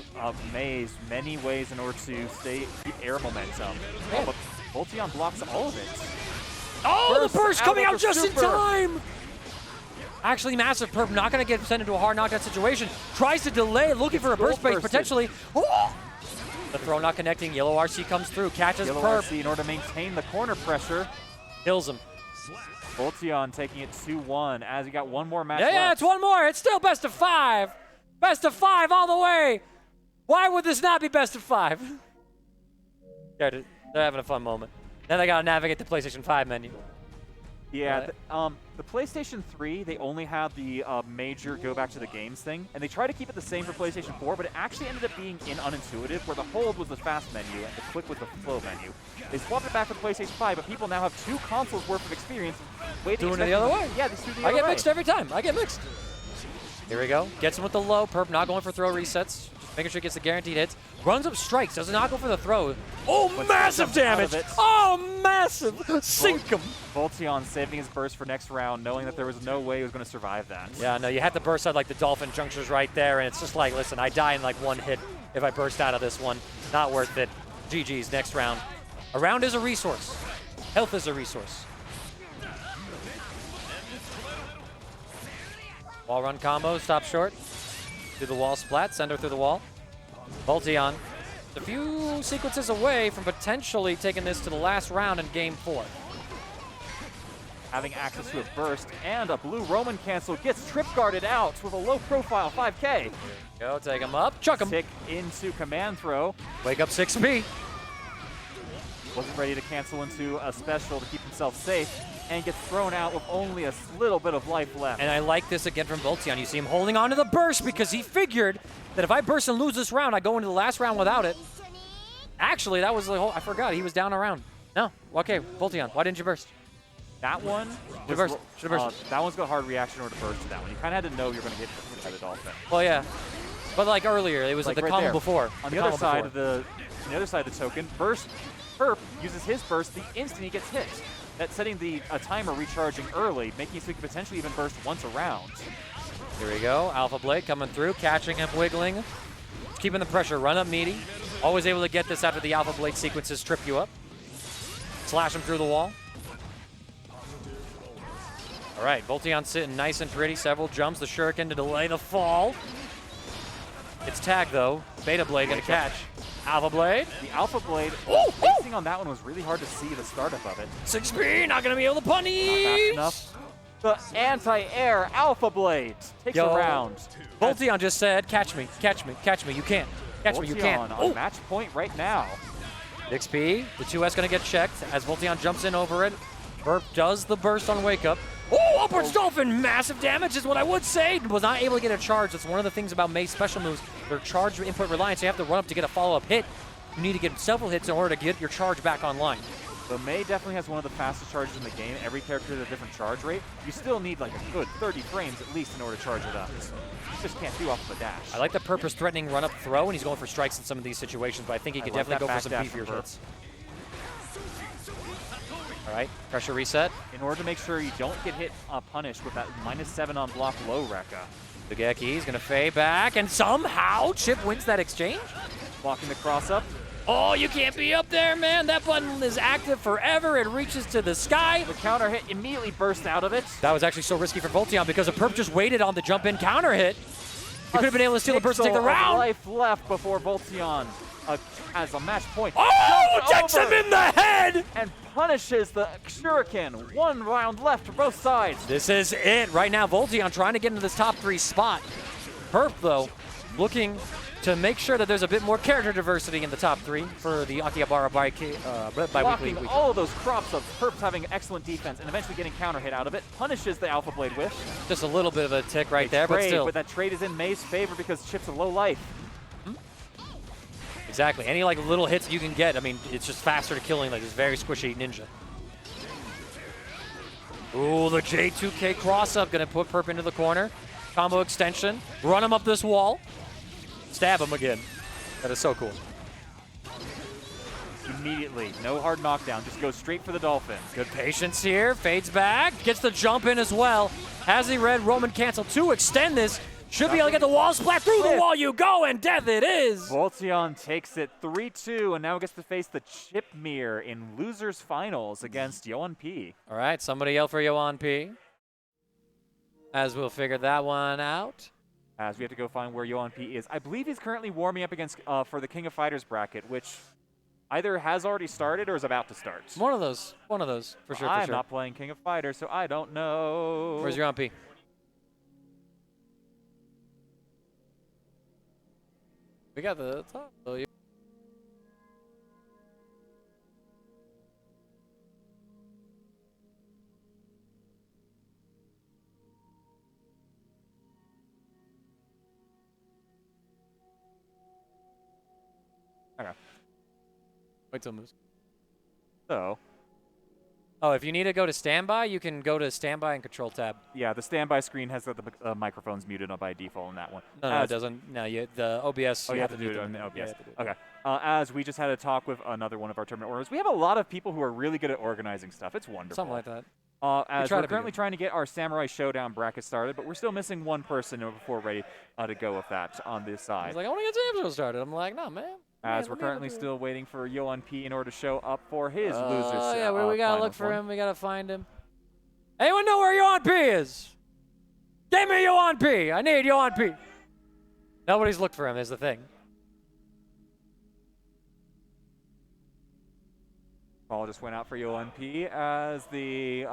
Maze many ways in order to keep air momentum. Yeah. Oh, but Voltiyon blocks all of it. Oh, Burst the burst out coming of out the just in super. time! Actually, massive. Purp not going to get sent into a hard knockdown situation. Tries to delay, looking for a burst base, bursted. potentially. Oh! The throw not connecting. Yellow RC comes through, catches Yellow Purp, RC in order to maintain the corner pressure. kills him. Voltiyon taking it 2-1 as he got one more match Yeah, left. it's one more. It's still best of 5. Best of 5 all the way. Why would this not be best of 5? They're having a fun moment. Now they got to navigate the PlayStation 5 menu. Yeah, the PlayStation 3, they only had the major go back to the games thing, and they tried to keep it the same for PlayStation 4, but it actually ended up being unintuitive, where the hold was the fast menu and the click was the slow menu. They swapped it back for the PlayStation 5, but people now have 2 consoles worth of experience waiting. Doing it the other way. Yeah, they do the I other get way. mixed every time. I get mixed. Here we go. Gets him with the low. Purp not going for throw resets. Just making sure he gets the guaranteed hits. Runs up strikes. Does not go for the throw. Oh, But massive jumps out of damage. it. Oh, massive. Sink him. Voltiyon saving his burst for next round, knowing that there was no way he was going to survive that. Yeah, no, you have to burst out like the dolphin junctures right there, and it's just like, listen, I die in like one hit if I burst out of this one. Not worth it. GG's next round. A round is a resource. Health is a resource. Wall run combo, stop short. Through the wall splat, send her through the wall. Voltiyon, a few sequences away from potentially taking this to the last round in game 4. Having access to a burst and a blue Roman cancel, gets trip guarded out with a low profile 5K. Go, take him up, chuck him. Tick into command throw. Wake up 6P. Wasn't ready to cancel into a special to keep himself safe, and gets thrown out with only a little bit of life left. And I like this again from Voltiyon. You see him holding on to the burst because he figured that if I burst and lose this round, I go into the last round without it. Actually, that was the whole, I forgot, he was down a round. No, okay, Voltiyon, why didn't you burst? That one, Should've burst, should've burst. that one's got a hard reaction in order to burst to that one. You kind of had to know you're going to get hit by the dolphin. Well, yeah. But like earlier, it was Like the right combo there. before. On the other side of the token, burst. Purp uses his burst the instant he gets hit. That's setting the timer recharging early, making it so he can potentially even burst once a round. Here we go, Alpha Blade coming through, catching him, wiggling. Keeping the pressure, run up meaty. Always able to get this after the Alpha Blade sequences trip you up. Slash him through the wall. All right, Voltiyon sitting nice and pretty. Several jumps, the shuriken to delay the fall. It's tagged though. Beta Blade gonna catch. Alpha Blade. The Alpha Blade, Ooh, spacing on that one was really hard to see the startup of it. 6P, not gonna be able to punish. Not fast enough. The anti-air Alpha Blade takes Yo. a round. Voltiyon just said, catch me, catch me, catch me. You can't. Catch me, you can't. Voltiyon on match point right now. 6P, the 2S gonna get checked as Voltiyon jumps in over it. Purp does the burst on wake up. Oh, upwards dolphin, massive damage is what I would say. Was not able to get a charge. That's one of the things about May's special moves. They're charge input reliant, so you have to run up to get a follow-up hit. You need to get several hits in order to get your charge back online. So May definitely has one of the fastest charges in the game. Every character has a different charge rate. You still need like a good 30 frames at least in order to charge it up. You just can't do off of a dash. I like the purpose threatening run-up throw, and he's going for strikes in some of these situations, but I think he could like definitely that go for some back dash beefier from Purp. hits. All right, pressure reset. In order to make sure you don't get hit punished with that -7 on block low Rekka. Dugeki is going to fade back, and somehow Chip wins that exchange. Blocking the cross up. Oh, you can't be up there, man. That button is active forever. It reaches to the sky. The counter hit immediately burst out of it. That was actually so risky for Voltiyon because a Purp just waited on the jump-in counter hit. He could have been able to steal the burst and take the Pixel of round. life left before Voltiyon has a match point. Oh, Jumps gets him over in the head! and punishes the Shuriken. 1 round left for both sides. This is it. Right now, Voltiyon trying to get into this top 3 spot. Purp, though, looking to make sure that there's a bit more character diversity in the top 3 for the Akihabara Biweekly. Blocking all of those crops of Purp's having excellent defense and eventually getting counter hit out of it. Punishes the Alpha Blade Wish. Just a little bit of a tick right there, but Trade, still. but that trade is in May's favor because Chip's a low life. Exactly. Any like little hits you can get, I mean, it's just faster to killing like this very squishy ninja. Ooh, the J2K cross-up gonna put Purp into the corner. Combo extension, run him up this wall, stab him again. That is so cool. Immediately, no hard knockdown, just goes straight for the Dolphin. Good patience here, fades back, gets the jump in as well. Has he read Roman cancel to extend this? Should be able to get the wall splat through the wall you go, and death it is! Voltiyon takes it 3-2 and now gets to face the Chip Mirror in losers finals against yoanP. All right, somebody yell for yoanP. As we'll figure that one out. As we have to go find where yoanP is. I believe he's currently warming up against for the King of Fighters bracket, which either has already started or is about to start. One of those, for sure, I'm not playing King of Fighters, so I don't know. Where's yoanP? We got the top. So okay. Wait till it moves. So, Oh, if you need to go to standby, you can go to standby and control tab. yeah, the standby screen has the microphones muted by default on that one. No, it doesn't. No, the OBS. Oh, you have to do it on the OBS. Okay. As we just had a talk with another one of our tournament orders, we have a lot of people who are really good at organizing stuff. It's wonderful. Something like that. As we're currently trying to get our Samurai Showdown bracket started, but we're still missing one person before ready to go with that on this side. He's like, I want to get Samurai started. I'm like, no, man. As we're currently still waiting for yoanP in order to show up for his losers. Oh, yeah, we got to look for one. him. We got to find him. Anyone know where yoanP is? Give me yoanP. I need yoanP. Nobody's looked for him is the thing. Ball just went out for yoanP as the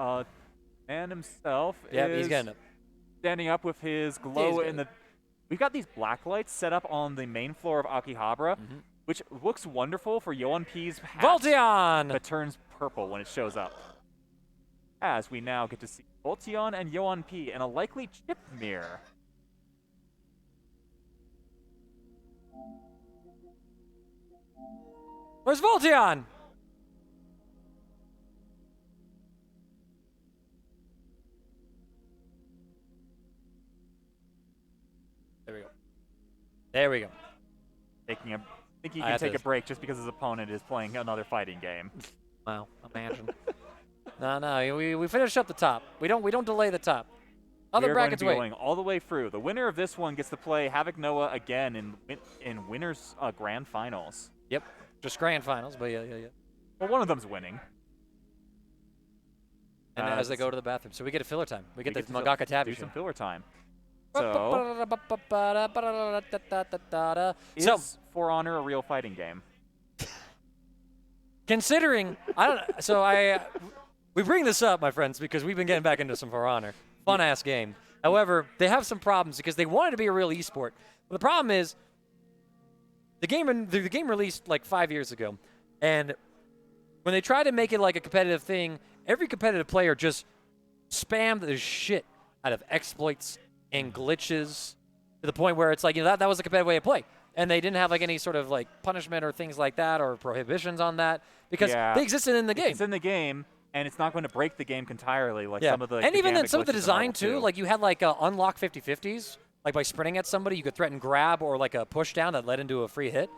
man himself Yeah, he's is getting up. standing up with his glow in the... We've got these black lights set up on the main floor of Akihabara, which looks wonderful for yoanP's hat. Voltiyon! That turns purple when it shows up. As we now get to see Voltiyon and yoanP in a likely chip mirror. Where's Voltiyon? There we go. There we go. I think he can take a break just because his opponent is playing another fighting game. Wow, imagine. No, we finish up the top. We don't delay the top. Other brackets wait. wait. Going all the way through. The winner of this one gets to play Havoc Noah again in winners grand finals. Yep, just grand finals, but yeah. Well, one of them's winning. And as they go to the bathroom, so we get a filler time. We get the Mangaka tab. Do some filler time. So, is For Honor a real fighting game? Considering, we bring this up, my friends, because we've been getting back into some For Honor. Fun-ass game. However, they have some problems because they wanted to be a real esport. But the problem is, the game released like 5 years ago, and when they tried to make it like a competitive thing, every competitive player just spammed the shit out of exploits and glitches to the point where it's like, that was a competitive way to play. And they didn't have like any sort of like punishment or things like that or prohibitions on that because they existed in the game. It's in the game, and it's not going to break the game entirely like some of the and even then, some of the glitches design in too, Level 2. like you had like unlock 50-50s, like by sprinting at somebody, you could threaten grab or like a push down that led into a free hit.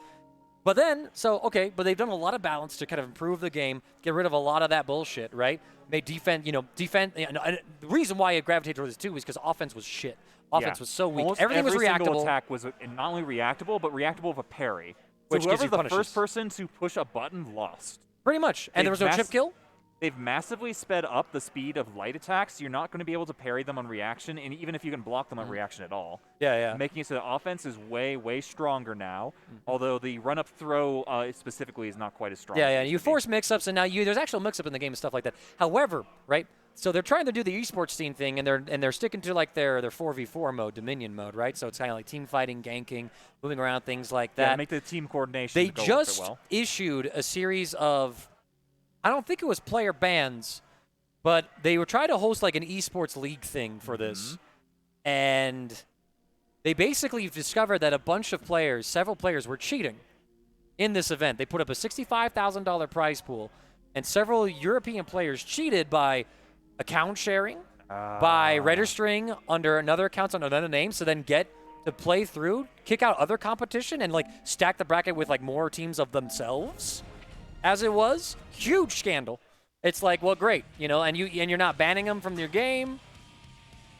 But then, but they've done a lot of balance to kind of improve the game, get rid of a lot of that bullshit, right? Made defense. The reason why it gravitated towards this too is because offense was shit. Offense was so weak. Almost Everything was every reactable. single attack was not only reactable, but reactable with a parry. So Which gives whoever you the punishes. first person to push a button lost. Pretty much. And there was no chip kill? they've massively sped up the speed of light attacks. You're not going to be able to parry them on reaction, and even if you can block them on reaction at all. Yeah. Making it so the offense is way stronger now, although the run-up throw specifically is not quite as strong. Yeah. as it You used to be. force mix-ups, and now there's actual mix-up in the game and stuff like that. However, right? So they're trying to do the esports scene thing, and they're sticking to like their 4v4 mode, Dominion mode, right? So it's kind of like team fighting, ganking, moving around, things like that. Yeah, make the team coordination They go with just it well. issued a series of, I don't think it was player bans, but they were trying to host like an esports league thing for this, and they basically discovered that a bunch of players, several players, were cheating in this event. They put up a $65,000 prize pool, and several European players cheated by account sharing, by registering under another account under another name, so then get to play through, kick out other competition, and like stack the bracket with like more teams of themselves. As it was, huge scandal. It's like, well, great, and you're not banning them from your game.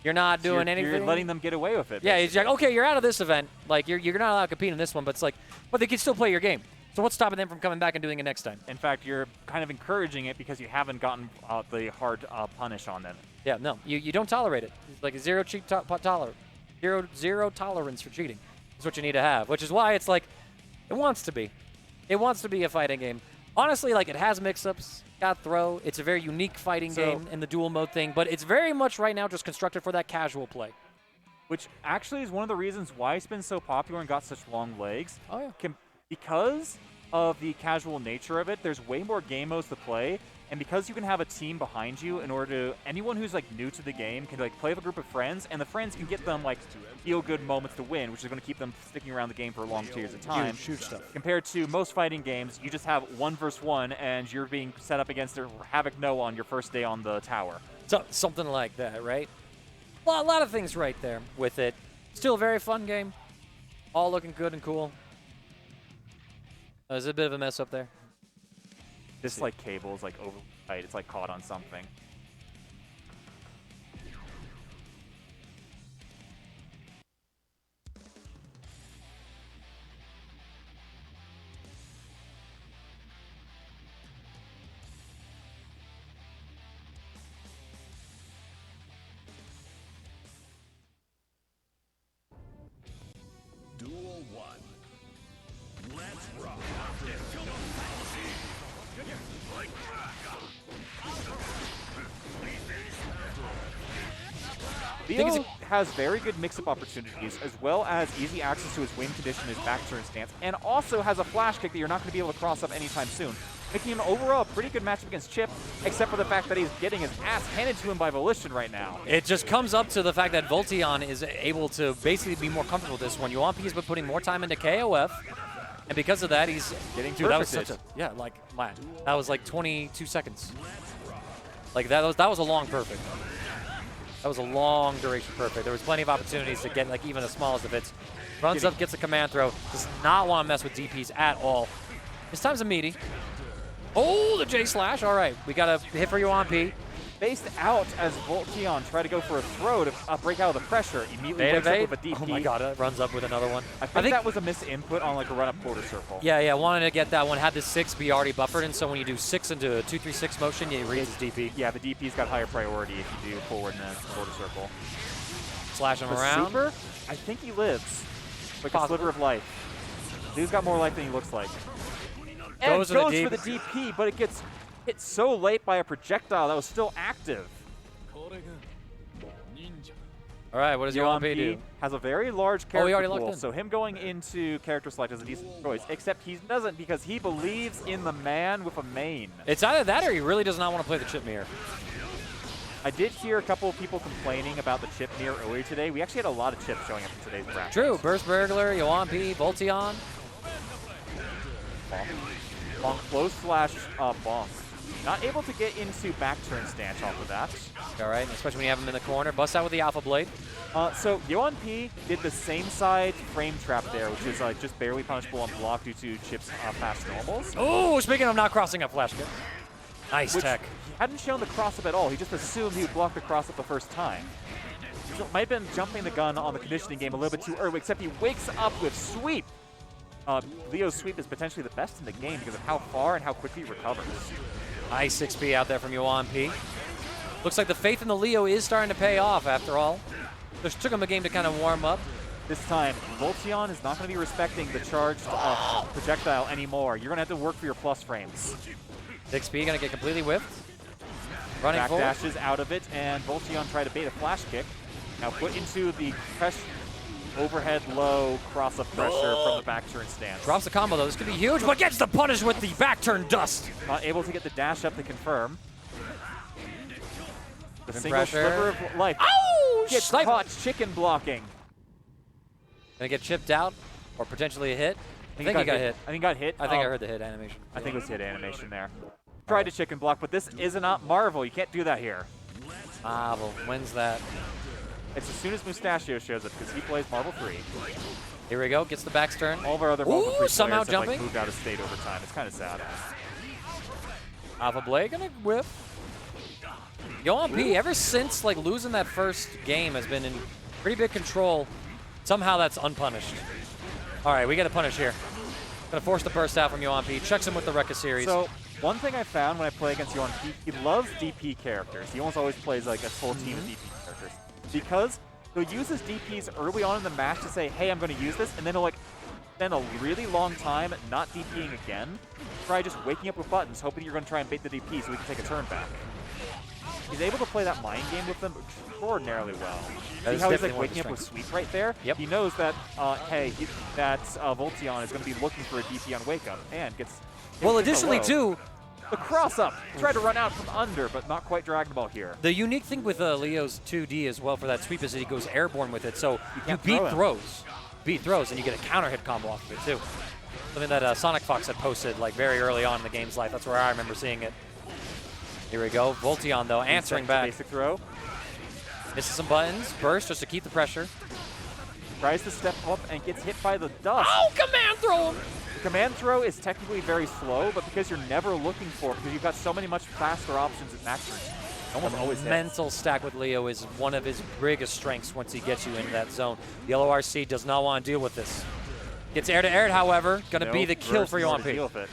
You're not doing anything. You're letting them get away with it. Yeah, basically. it's like, okay, you're out of this event. Like you're not allowed to compete in this one, but it's like, but they can still play your game. So what's stopping them from coming back and doing it next time? In fact, you're kind of encouraging it because you haven't gotten the hard punish on them. Yeah, no, you don't tolerate it. It's like a zero tolerance for cheating is what you need to have, which is why it's like, it wants to be. It wants to be a fighting game. Honestly, like it has mix-ups, got throw. It's a very unique fighting game in the dual mode thing, but it's very much right now just constructed for that casual play. Which actually is one of the reasons why it's been so popular and got such long legs. Oh, yeah. Because of the casual nature of it, there's way more game modes to play, and because you can have a team behind you in order to, anyone who's like new to the game can like play with a group of friends, and the friends can get them like feel good moments to win, which is going to keep them sticking around the game for long periods of time. Huge stuff. Compared to most fighting games, you just have 1 versus 1, and you're being set up against a Havoc Noah on your first day on the tower. So, something like that, right? Well, a lot of things right there with it. Still a very fun game. All looking good and cool. There's a bit of a mess up there. This like cable's like over tight. It's like caught on something. Duel 1. Let's rock. Leo has very good mix-up opportunities, as well as easy access to his win condition, his back turn stance, and also has a flash kick that you're not going to be able to cross up anytime soon, making him overall a pretty good matchup against Chip, except for the fact that he's getting his ass handed to him by Volition right now. It just comes up to the fact that Voltiyon is able to basically be more comfortable with this one. yoanP has been putting more time into KOF, and because of that, he's Getting dude, that was perfect such a, yeah, like, man, that was like 22 seconds. Like, that was a long perfect. That was a long duration perfect. There was plenty of opportunities to get like even the smallest of hits. Runs up, gets a command throw. Does not want to mess with DPs at all. This time's a meaty. Oh, the J slash. All right, we got a hit for yoanP. Faced out as Voltiyon tried to go for a throw to break out of the pressure. Immediately breaks up with a DP. Oh my god, it runs up with another one. I think that was a misinput on like a run-up quarter circle. Yeah, wanted to get that one. Had the 6 be already buffered, and so when you do 6 into a 2-3-6 motion, you read his DP. Yeah, the DP's got higher priority if you do forward in a quarter circle. Slash him The around. super, I think he lives. Like Possible. a sliver of life. Dude's got more life than he looks like. And Goes goes for for the the DP, but it gets hit so late by a projectile that was still active. All right, what does yoanP do? Has a very large he character already locked pool, in. so him going into character select is a decent choice, except he doesn't because he believes in the man with a main. It's either that or he really does not want to play the chip mirror. I did hear a couple of people complaining about the chip mirror earlier today. We actually had a lot of chips showing up in today's bracket. True, Burst Burglar, yoanP, Voltiyon. Bonk flow slash bonk. Not able to get into back turn stance off of that. All right, especially when you have him in the corner. Bust out with the Alpha Blade. So yoanP did the same side frame trap there, which is just barely punishable on block due to Chip's fast normals. Oh, speaking of not crossing up flash kick. Nice Which tech. he hadn't shown the cross up at all. He just assumed he would block the cross up the first time. So it might have been jumping the gun on the conditioning game a little bit too early, except he wakes up with sweep. Leo's sweep is potentially the best in the game because of how far and how quickly he recovers. Nice XP out there from yoanP. Looks like the faith in the Leo is starting to pay off after all. Just took him a game to kind of warm up. This time, Voltiyon is not going to be respecting the charged projectile anymore. You're going to have to work for your plus frames. XP going to get completely whiffed. Running Back forward. dashes out of it, and Voltiyon tried to bait a flash kick. Now put into the overhead low cross-up pressure from the back turn stance. Drops the combo though. This could be huge, but gets the punish with the back turn dust. Not able to get the dash up to confirm. The Good single pressure. sliver of life Oh! gets Snipe. caught chicken blocking. Gonna get chipped out or potentially a hit. I think he got hit. I think he got hit. I think I heard the hit animation. I think it was hit animation there. Tried to chicken block, but this is not Marvel. You can't do that here. Marvel wins that. It's as soon as Mustachio shows up, because he plays Marvel 3. Here we go. Gets the back turn. All of our other Marvel 3 somehow players have jumping. moved out of state over time. It's kind of sad. Alpha Blade gonna whiff. yoanP, ever since like losing that first game, has been in pretty big control. Somehow that's unpunished. All right, we got a punish here. Gonna force the burst out from yoanP. Checks him with the Rekka series. So one thing I found when I play against yoanP, he loves DP characters. He almost always plays like a full team of DP characters. Because he'll use his DPs early on in the match to say, hey, I'm going to use this, and then he'll like spend a really long time not DPing again. Try just waking up with buttons, hoping you're going to try and bait the DP so we can take a turn back. He's able to play that mind game with them extraordinarily well. See how he's like waking up with sweep right there? Yep. He knows that, Voltiyon is going to be looking for a DP on wake up and gets. Well, additionally, low. too, The cross up. Tried to run out from under, but not quite Dragon Ball here. the unique thing with Leo's 2D as well for that sweep is that he goes airborne with it. So you can't beat throw him. throws. Beat throws, and you get a counter hit combo off of it, too. Something that Sonic Fox had posted like very early on in the game's life. That's where I remember seeing it. Here we go. Voltiyon, though, answering back. Basic throw. Misses some buttons. Burst just to keep the pressure. Tries to step up and gets hit by the dust. Oh, command throw him! The command throw is technically very slow, but because you're never looking for it, because you've got so many much faster options at max turns, almost always hits. Mental stack with Leo is one of his biggest strengths once he gets you into that zone. Yellow RC does not want to deal with this. Gets air to air, however. Going to be the kill for yoanP.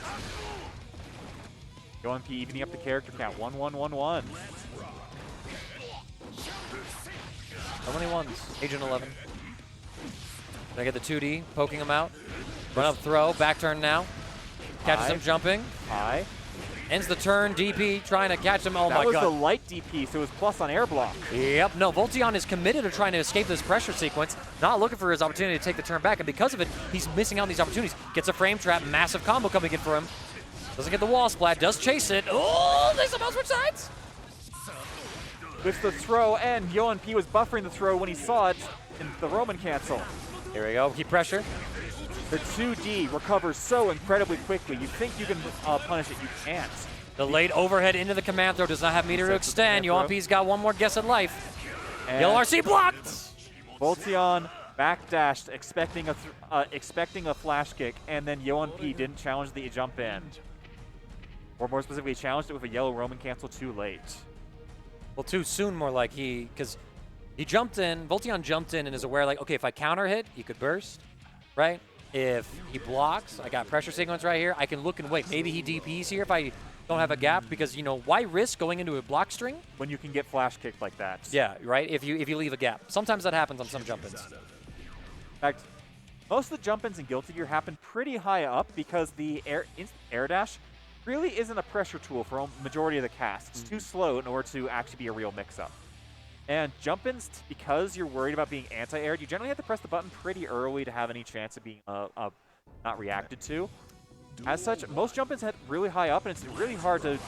yoanP evening up the character count. 1-1-1-1. How many ones? Agent 11. Gonna get the 2D, poking him out. Run up throw, back turn now. Catches him jumping. High. Ends the turn, DP trying to catch him. Oh my That was god. the light DP, so it was plus on air block. Yep, no, Voltiyon is committed to trying to escape this pressure sequence, not looking for his opportunity to take the turn back, and because of it, he's missing out on these opportunities. Gets a frame trap, massive combo coming in for him. Doesn't get the wall splat, does chase it. Oh, they somehow switch sides. With the throw, and yoanP was buffering the throw when he saw it in the Roman cancel. Here we go, keep pressure. The 2D recovers so incredibly quickly. You think you can punish it, you can't. The late overhead into the command throw does not have meter to extend. yoanP's got one more guess at life. And Yellow RC blocked! Voltiyon backdashed, expecting a flash kick, and then yoanP didn't challenge the jump in. Or more specifically, challenged it with a yellow Roman cancel too late. Well, too soon, more like because he jumped in, Voltiyon jumped in and is aware, like, okay, if I counter hit, he could burst, right? If he blocks, I got pressure sequence right here, I can look and wait. Maybe he DPs here if I don't have a gap, because, you know, why risk going into a block string? When you can get flash kicked like that. Yeah, right, if you leave a gap. Sometimes that happens on some jump-ins. In fact, most of the jump-ins in Guilty Gear happen pretty high up because the air dash really isn't a pressure tool for a majority of the cast. It's too slow in order to actually be a real mix-up. And jump-ins, because you're worried about being anti-aired, you generally have to press the button pretty early to have any chance of being not reacted to. As such, most jump-ins head really high up, and it's really hard to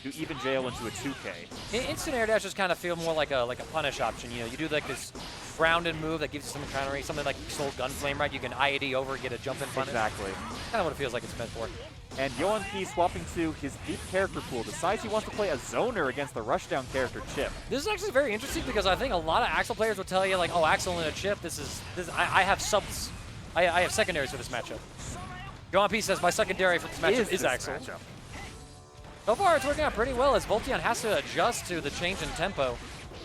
do even jail into a 2K. Instant air dashes kind of feel more like a punish option. You know, you do like this grounded move that gives you some counter, something like Soul Gunflame, right? You can IAD over and get a jump in punish. Exactly. Kind of what it feels like it's meant for. And yoanP swapping to his deep character pool, decides he wants to play a zoner against the rushdown character Chip. This is actually very interesting because I think a lot of Axel players will tell you, like, oh, Axel and a Chip, I have subs. I have secondaries for this matchup. yoanP says my secondary for this matchup is Axel. So far, it's working out pretty well as Voltiyon has to adjust to the change in tempo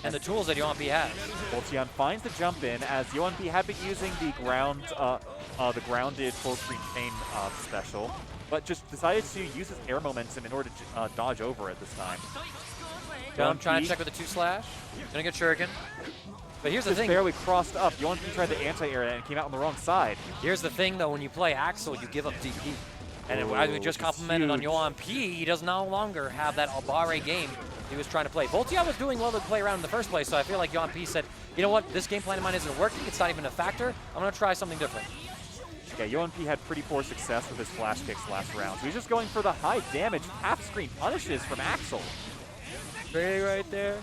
and the tools that yoanP has. Voltiyon finds the jump in as yoanP had been using the grounded full screen chain special. but just decided to use his air momentum in order to dodge over it this time. I'm trying to check with the 2-slash. Gonna get Shuriken. But here's the Just thing. barely crossed up. yoanP tried the anti-air and came out on the wrong side. Here's the thing, though. When you play Axel, you give up DP. And as we just complimented on yoanP, he does no longer have that Albare game he was trying to play. Voltiyon was doing well to play around in the first place, so I feel like yoanP said, you know what, this game plan of mine isn't working. It's not even a factor. I'm going to try something different. Yeah, yoanP had pretty poor success with his flash kicks last round. So he's just going for the high damage half-screen punishes from Axel. Right there.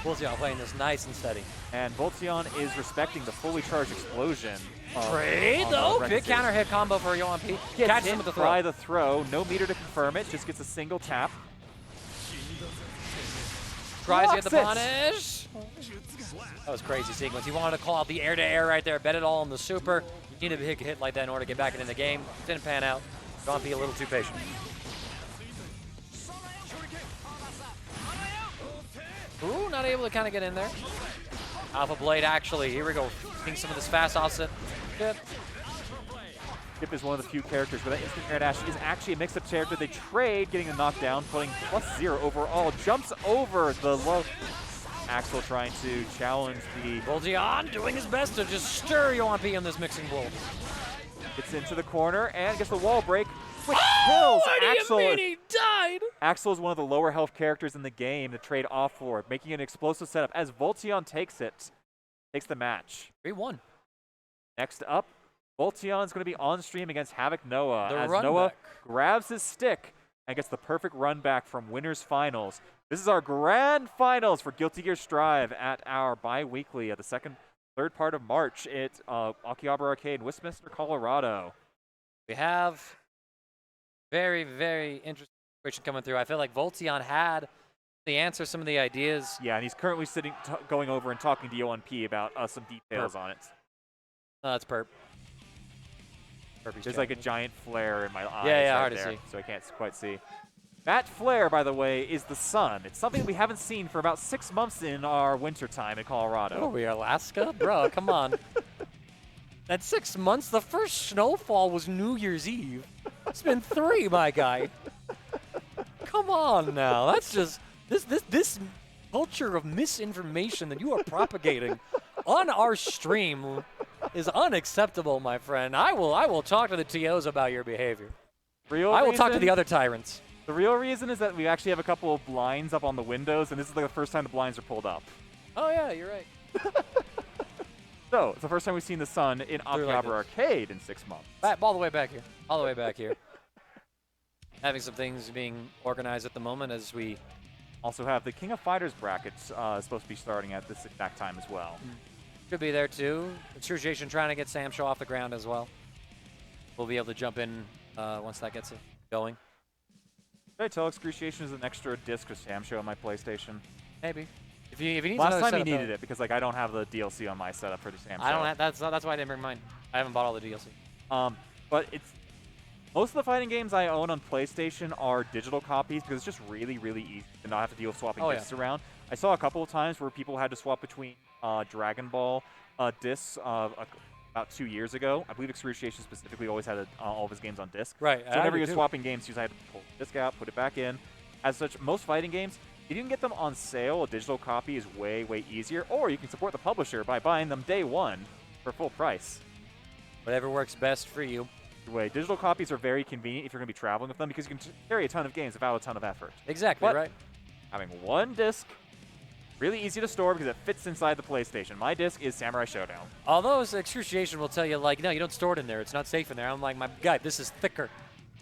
Voltiyon playing this nice and steady. And Voltiyon is respecting the fully charged explosion. Trade, though. Big counter hit combo for yoanP. Catches him with the throw. By the throw. No meter to confirm it. Just gets a single tap. Tries to get the punish. That was crazy sequence. He wanted to call out the air-to-air right there. Bet it all on the super. You need a big hit like that in order to get back into the game. Didn't pan out. yoanP a little too patient. Ooh, not able to kind of get in there. Alpha Blade, actually. Here we go. Seeing some of this fast offset. Good. Skip is one of the few characters where that instant air dash is actually a mix-up character. They trade, getting a knockdown, putting +0 overall. Jumps over the low. Axel trying to challenge the... Voltiyon doing his best to just stir yoanP in this mixing bowl. Gets into the corner and gets the wall break, which kills Axel. What do you mean he died? Axel is one of the lower health characters in the game to trade off for, making an explosive setup as Voltiyon takes the match. 3-1. Next up, Voltiyon is going to be on stream against Havoc Noah as run Noah back. grabs his stick and gets the perfect run back from Winners Finals. This is our grand finals for Guilty Gear Strive at our bi-weekly at the third part of March at Akihabara Arcade in Westminster, Colorado. We have very, very interesting situation coming through. I feel like Voltiyon had the answer, some of the ideas. Yeah, and he's currently going over and talking to yoanP about some details on it. Oh, that's Purp. There's like a giant flare in my eyes hard there, to see. so I can't quite see. That flare, by the way, is the sun. It's something we haven't seen for about 6 months in our winter time in Colorado. Oh, we Alaska? Bro, come on. That's 6 months. The first snowfall was New Year's Eve. It's been 3, my guy. Come on now. That's just this culture of misinformation that you are propagating on our stream is unacceptable, my friend. I will talk to the TOs about your behavior. I will talk to the other tyrants. The real reason is that we actually have a couple of blinds up on the windows, and this is like the first time the blinds are pulled up. Oh yeah, you're right. So, it's the first time we've seen the sun in Akihabara Arcade in 6 months. All the way back here. All the way back here. Having some things being organized at the moment as we also have the King of Fighters brackets supposed to be starting at this exact time as well. Should be there too. Excrutiation trying to get Sam Show off the ground as well. We'll be able to jump in once that gets going. Did I tell Excrutiation is an extra disc of Sam Show on my PlayStation? Maybe. If you need Last another time he setup, needed it because like I don't have the DLC on my setup for the Sam Show. I don't have. That's why I didn't bring mine. I haven't bought all the DLC. But it's most of the fighting games I own on PlayStation are digital copies because it's just really, really easy to not have to deal with swapping discs around. I saw a couple of times where people had to swap between Dragon Ball discs about 2 years ago. I believe Excrutiation specifically always had all of his games on disc. Right. So whenever you're swapping games, I had to pull the disc out, put it back in. As such, most fighting games, if you can get them on sale, a digital copy is way, way easier. Or you can support the publisher by buying them day one for full price. Whatever works best for you. Way. Digital copies are very convenient if you're going to be traveling with them because you can carry a ton of games without a ton of effort. Exactly, right. Having one disc, really easy to store because it fits inside the PlayStation. My disc is Samurai Showdown. Although Excrutiation will tell you, like, no, you don't store it in there. It's not safe in there. I'm like, my guy, this is thicker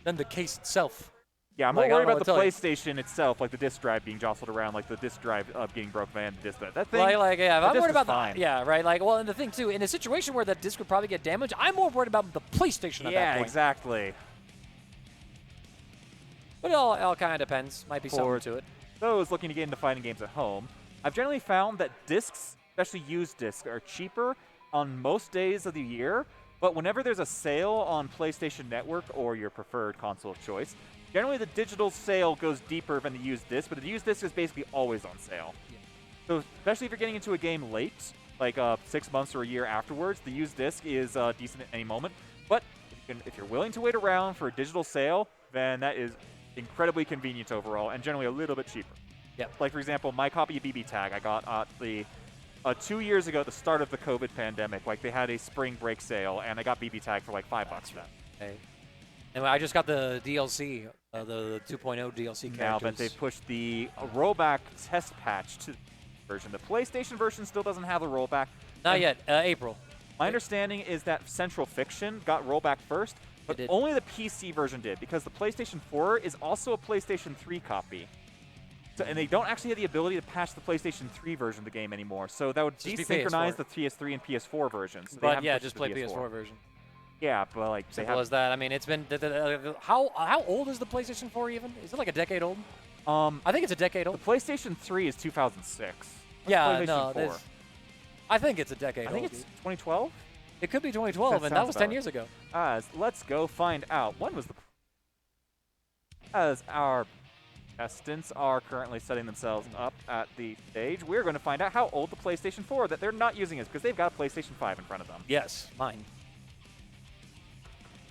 than the case itself. Yeah, I'm more worried about the PlayStation itself, like the disc drive being jostled around, like the disc drive getting broken and the disc. That thing. Yeah, I'm worried about fine. Yeah, right. Like, well, and the thing too, in a situation where that disc would probably get damaged, I'm more worried about the PlayStation at that point. Yeah, exactly. But it all kind of depends. Might be something to it. Those looking to get into fighting games at home, I've generally found that discs, especially used discs, are cheaper on most days of the year. But whenever there's a sale on PlayStation Network or your preferred console of choice, generally the digital sale goes deeper than the used disc, but the used disc is basically always on sale. Yeah. So especially if you're getting into a game late, like 6 months or a year afterwards, the used disc is decent at any moment. But if you if you're willing to wait around for a digital sale, then that is incredibly convenient overall and generally a little bit cheaper. Yep. Like, for example, my copy of BB Tag I got at the 2 years ago at the start of the COVID pandemic. Like, they had a spring break sale, and I got BB Tag for like $5 for that. Hey. Anyway, I just got the DLC, the 2.0 DLC characters. Now that they've pushed the rollback test patch to the version. The PlayStation version still doesn't have a rollback. Not yet. April. My understanding is that Central Fiction got rollback first, but only the PC version did, because the PlayStation 4 is also a PlayStation 3 copy. So, and they don't actually have the ability to patch the PlayStation 3 version of the game anymore, so that would desynchronize the PS3 and PS4 versions. So but yeah, just play PS4 version. Yeah, but like simple as that. I mean, it's been how old is the PlayStation 4 even? Is it like a decade old? I think it's a decade old. The PlayStation 3 is 2006. Yeah, no, I think it's a decade old. I think it's 2012. It could be 2012, and that was 10 years ago. Let's go find out. When was the... As our contestants are currently setting themselves up at the stage, we're going to find out how old the PlayStation 4 that they're not using is, because they've got a PlayStation 5 in front of them. Yes, mine.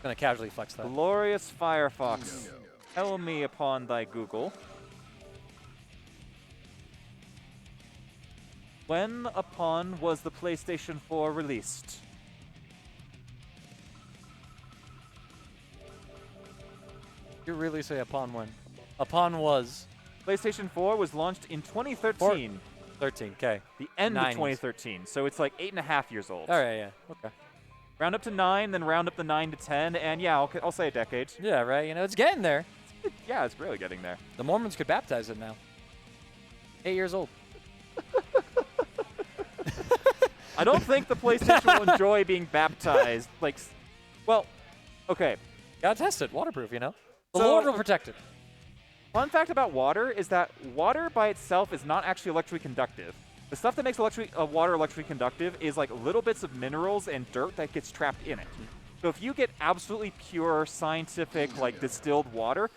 Gonna casually flex that. Glorious Firefox, tell me upon thy Google. When upon was the PlayStation 4 released? You really say upon when? Upon was. PlayStation 4 was launched in 2013. 13, okay. The end of 2013, so it's like 8.5 years old. All right, yeah, okay. Round up to 9, then round up the 9 to 10, and yeah, I'll say a decade. Yeah, right. You know, it's getting there. Yeah, it's really getting there. The Mormons could baptize it now. 8 years old. I don't think the PlayStation will enjoy being baptized. Like, well, okay. Gotta test it. Waterproof, you know? The Lord will protect it. Fun fact about water is that water by itself is not actually electrically conductive. The stuff that makes water electrically conductive is like little bits of minerals and dirt that gets trapped in it. So if you get absolutely pure, scientific, like distilled water,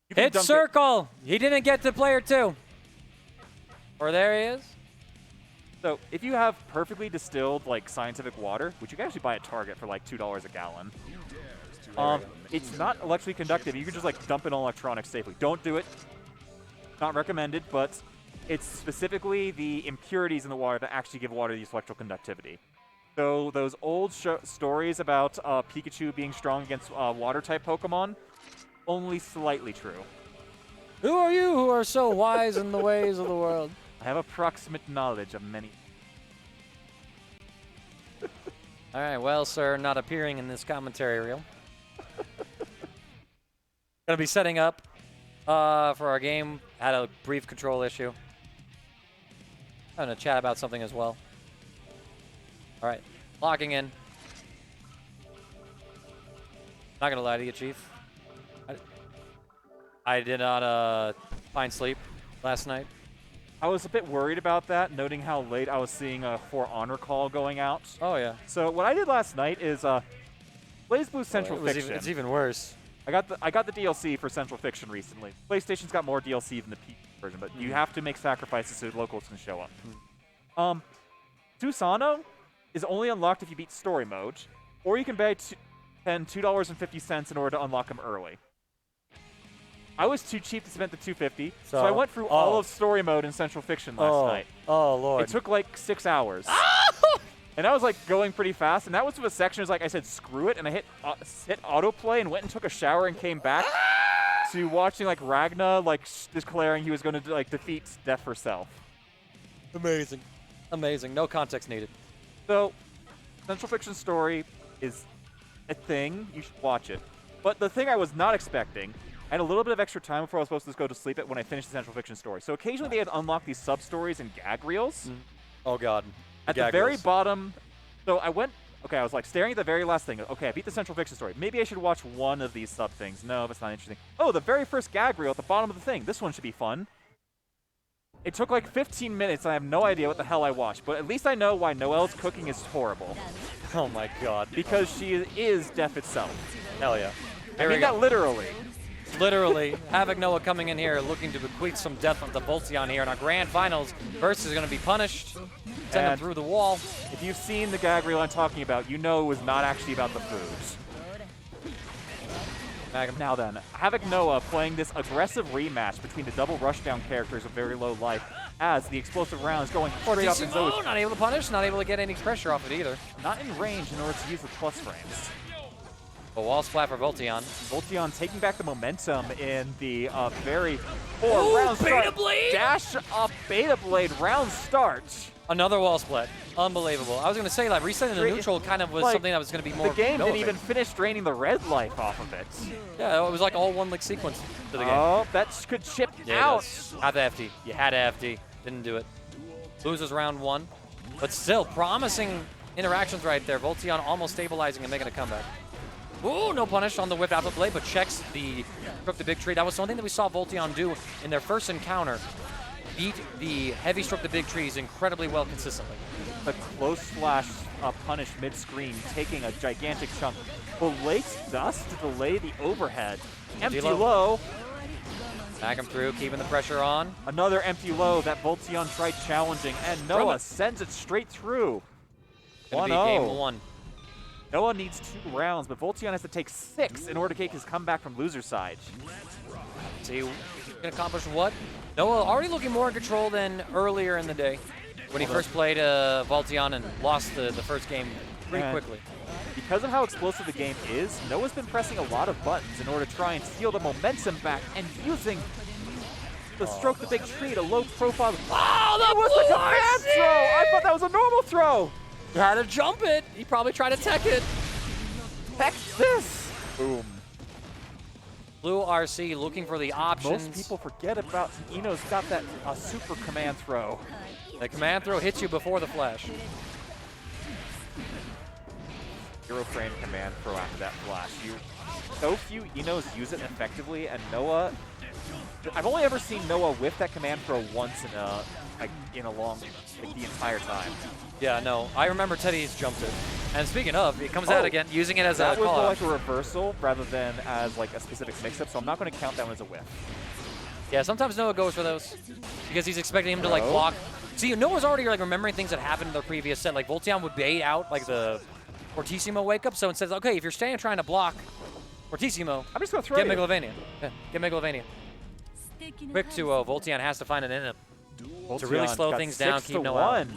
you can hit circle. He didn't get to player 2. Or there he is. So if you have perfectly distilled, like scientific water, which you can actually buy at Target for like $2 a gallon, it's not electrically conductive. You can just like dump it on electronics safely. Don't do it. Not recommended, but it's specifically the impurities in the water that actually give water this electrical conductivity. So those old stories about Pikachu being strong against water-type Pokemon, only slightly true. Who are you who are so wise in the ways of the world? I have approximate knowledge of many. All right, well, sir, not appearing in this commentary reel. Gonna be setting up for our game. Had a brief control issue. I'm gonna chat about something as well. All right, locking in. Not gonna lie to you, Chief. I did not find sleep last night. I was a bit worried about that, noting how late I was seeing a For Honor call going out. Oh yeah. So what I did last night is BlazBlue Central Fiction. It's even worse. I got the DLC for Central Fiction recently. PlayStation's got more DLC than the PC version, but you have to make sacrifices so locals can show up. Susano is only unlocked if you beat story mode, or you can spend $2.50 in order to unlock him early. I was too cheap to spend the $2.50, so I went through all of story mode in Central Fiction last night. Oh Lord! It took like 6 hours. And I was like going pretty fast, and that was a section was like I said, screw it, and I hit autoplay and went and took a shower and came back to watching like Ragna like declaring he was going to like defeat Death herself. Amazing, amazing. No context needed. So, Central Fiction story is a thing. You should watch it. But the thing I was not expecting, I had a little bit of extra time before I was supposed to go to sleep when I finished the Central Fiction story. So occasionally they had unlocked these sub-stories and gag reels. Oh God. At the very bottom, so I went, okay, I was like staring at the very last thing. Okay, I beat the Central Fiction story. Maybe I should watch one of these sub-things. No, that's not interesting. Oh, the very first gag reel at the bottom of the thing. This one should be fun. It took like 15 minutes, and I have no idea what the hell I watched. But at least I know why Noelle's cooking is horrible. Oh my God. Because she is death itself. Hell yeah. I mean that literally. Literally, Havoc Noah coming in here looking to bequeath some death of the Voltiyon here in our grand finals. Burst is going to be punished. Send him through the wall. If you've seen the gag reel I'm talking about, you know it was not actually about the food. Now then, Havoc Noah playing this aggressive rematch between the double rushdown characters with very low life as the explosive rounds going straight up in Zoe's. Fortissimo, not able to punish, not able to get any pressure off it either. Not in range in order to use the plus frames. A wall splat for Voltiyon. Voltiyon taking back the momentum in the very poor round start. Beta Blade! Dash up Beta Blade round start. Another wall split. Unbelievable. I was going to say, like, resetting the neutral kind of was Like, something that was going to be more. The game didn't even effective. finish draining the red life off of it. Yeah, it was like all one like sequence to the game. Oh, that could chip out. Had the FD. You had a FD. Didn't do it. Loses round 1. But still, promising interactions right there. Voltiyon almost stabilizing and making a comeback. Ooh, no punish on the whip Alpha Blade, but checks the Stroke the Big Tree. That was something that we saw Voltiyon do in their first encounter. Beat the heavy Stroke the Big Trees incredibly well consistently. The close slash punish mid-screen, taking a gigantic chunk. Belates dust to delay the overhead. Empty low. Back him through, keeping the pressure on. Another empty low that Voltiyon tried challenging, and Noah sends it straight through. Gonna be game 1. Noah needs 2 rounds, but Voltiyon has to take 6 in order to take his comeback from loser side. See if he can accomplish what? Noah already looking more in control than earlier in the day when he first played Voltiyon and lost the first game pretty quickly. Because of how explosive the game is, Noah's been pressing a lot of buttons in order to try and steal the momentum back and using the Stroke the Big Tree to low profile. Oh, that was a command throw! I thought that was a normal throw! You had to jump it. He probably tried to tech it. Heck this! Boom. Blue RC looking for the options. Most people forget about Ino's got that super command throw. The command throw hits you before the flash. Zero frame command throw after that flash. So few Inos use it effectively, and Noah. I've only ever seen Noah whip that command throw once in a long, the entire time. Yeah, no. I remember Teddy's jumped it. And speaking of, it comes out again, using it as a call. That was more like a reversal rather than as like a specific mix-up, so I'm not going to count that one as a whiff. Yeah, sometimes Noah goes for those because he's expecting him to like block. See, Noah's already like remembering things that happened in the previous set. Like Voltiyon would bait out like the Fortissimo wake up, so instead, okay, if you're standing trying to block Fortissimo, I'm just going to throw get you. Megalovania. Yeah, get Megalovania. Quick 2-0. Voltiyon has to find an in to really slow things down, keep Noah out.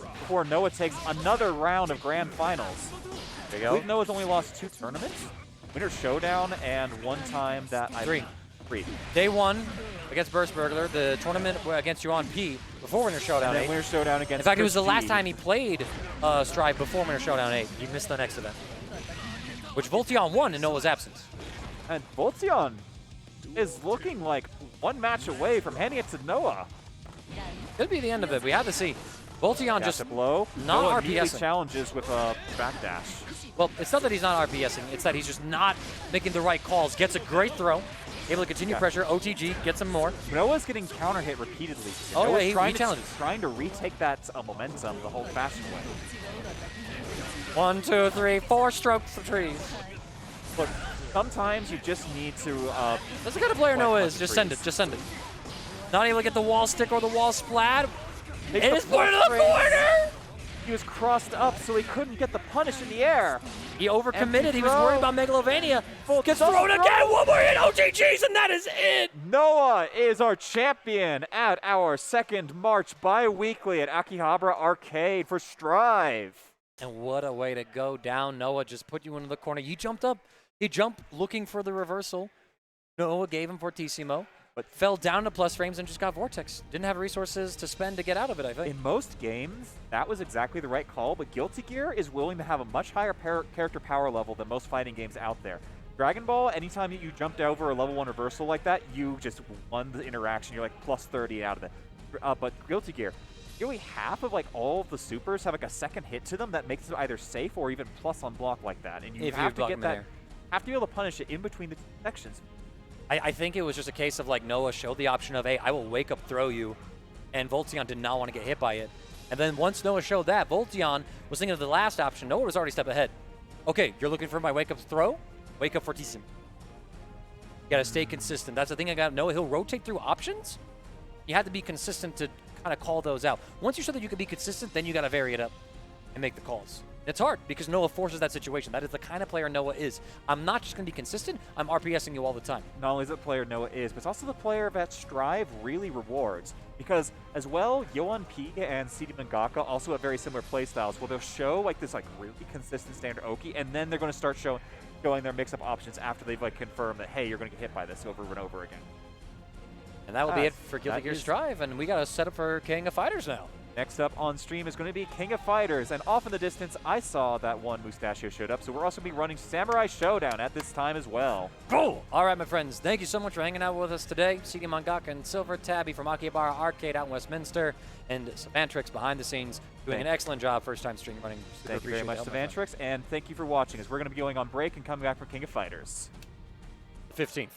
Before Noah takes another round of grand finals. There I you go. believe Noah's only lost 2 tournaments. Winter Showdown and one time that Three. Three. Day 1 against Burglar, the tournament against yoanP before Winter Showdown And then 8. Winter Showdown against In fact, it was the last Prestige. time he played Strive before Winter Showdown 8. He missed the next event, which Voltiyon won in Noah's absence. And Voltiyon is looking like one match away from handing it to Noah. Could be the end of it. We have to see. Voltiyon just blow. not Noah RPSing. immediately challenges with a backdash. Well, it's not that he's not RPSing. It's that he's just not making the right calls. Gets a great throw. Able to continue pressure. OTG, gets some more. Noah's getting counter hit repeatedly. Oh, Noah's yeah, trying he challenges. trying to retake that momentum the whole fashioned way. 1, 2, 3, 4 strokes of trees. Look, sometimes you just need to. That's the kind of player Like Noah bunch is. of Just send it. trees. Just send it. Not able to get the wall stick or the wall splat. Takes It the is pointed to the plus frames. corner! He was crossed up, so he couldn't get the punish in the air. He overcommitted. Empty He was throw. worried about Megalovania. Gets double thrown throw. again. One more hit. OTGs, and that is it. Noah is our champion at our second March bi-weekly at Akihabara Arcade for Strive. And what a way to go down. Noah just put you into the corner. You jumped up. He jumped looking for the reversal. Noah gave him Fortissimo, but fell down to plus frames and just got Vortex. Didn't have resources to spend to get out of it, I think. In most games, that was exactly the right call, but Guilty Gear is willing to have a much higher character power level than most fighting games out there. Dragon Ball, anytime you jumped over a level 1 reversal like that, you just won the interaction. You're like plus 30 out of it. But Guilty Gear, nearly half of like all of the supers have like a second hit to them that makes it either safe or even plus on block like that. And you have to get that, have to be able to punish it in between the two sections. I think it was just a case of like Noah showed the option of, hey, I will wake up throw you, and Voltiyon did not want to get hit by it. And then once Noah showed that, Voltiyon was thinking of the last option. Noah was already a step ahead. Okay, you're looking for my wake up throw? Wake up Fortissimo. You got to stay consistent. That's the thing I got to know. He'll rotate through options. You have to be consistent to kind of call those out. Once you show that you can be consistent, then you got to vary it up and make the calls. It's hard because Noah forces that situation. That is the kind of player Noah is. I'm not just going to be consistent. I'm RPSing you all the time. Not only is it the player Noah is, but it's also the player that Strive really rewards. Because as well, yoanP and CD Mangaka also have very similar playstyles where they'll show like this like really consistent standard Oki, and then they're going to start showing their mix-up options after they've like confirmed that, hey, you're going to get hit by this over and over again. And that will be it for Guilty Gear Strive, and we got to set up for King of Fighters now. Next up on stream is going to be King of Fighters, and off in the distance, I saw that one Mustachio showed up, so we're also going to be running Samurai Showdown at this time as well. Cool! All right, my friends, thank you so much for hanging out with us today. CD Mangaka and Silver, Tabby from Akihabara Arcade out in Westminster, and Savantrix behind the scenes doing an excellent job first time stream running. Thank you very much, Savantrix, and thank you for watching, as we're going to be going on break and coming back for King of Fighters. 15th.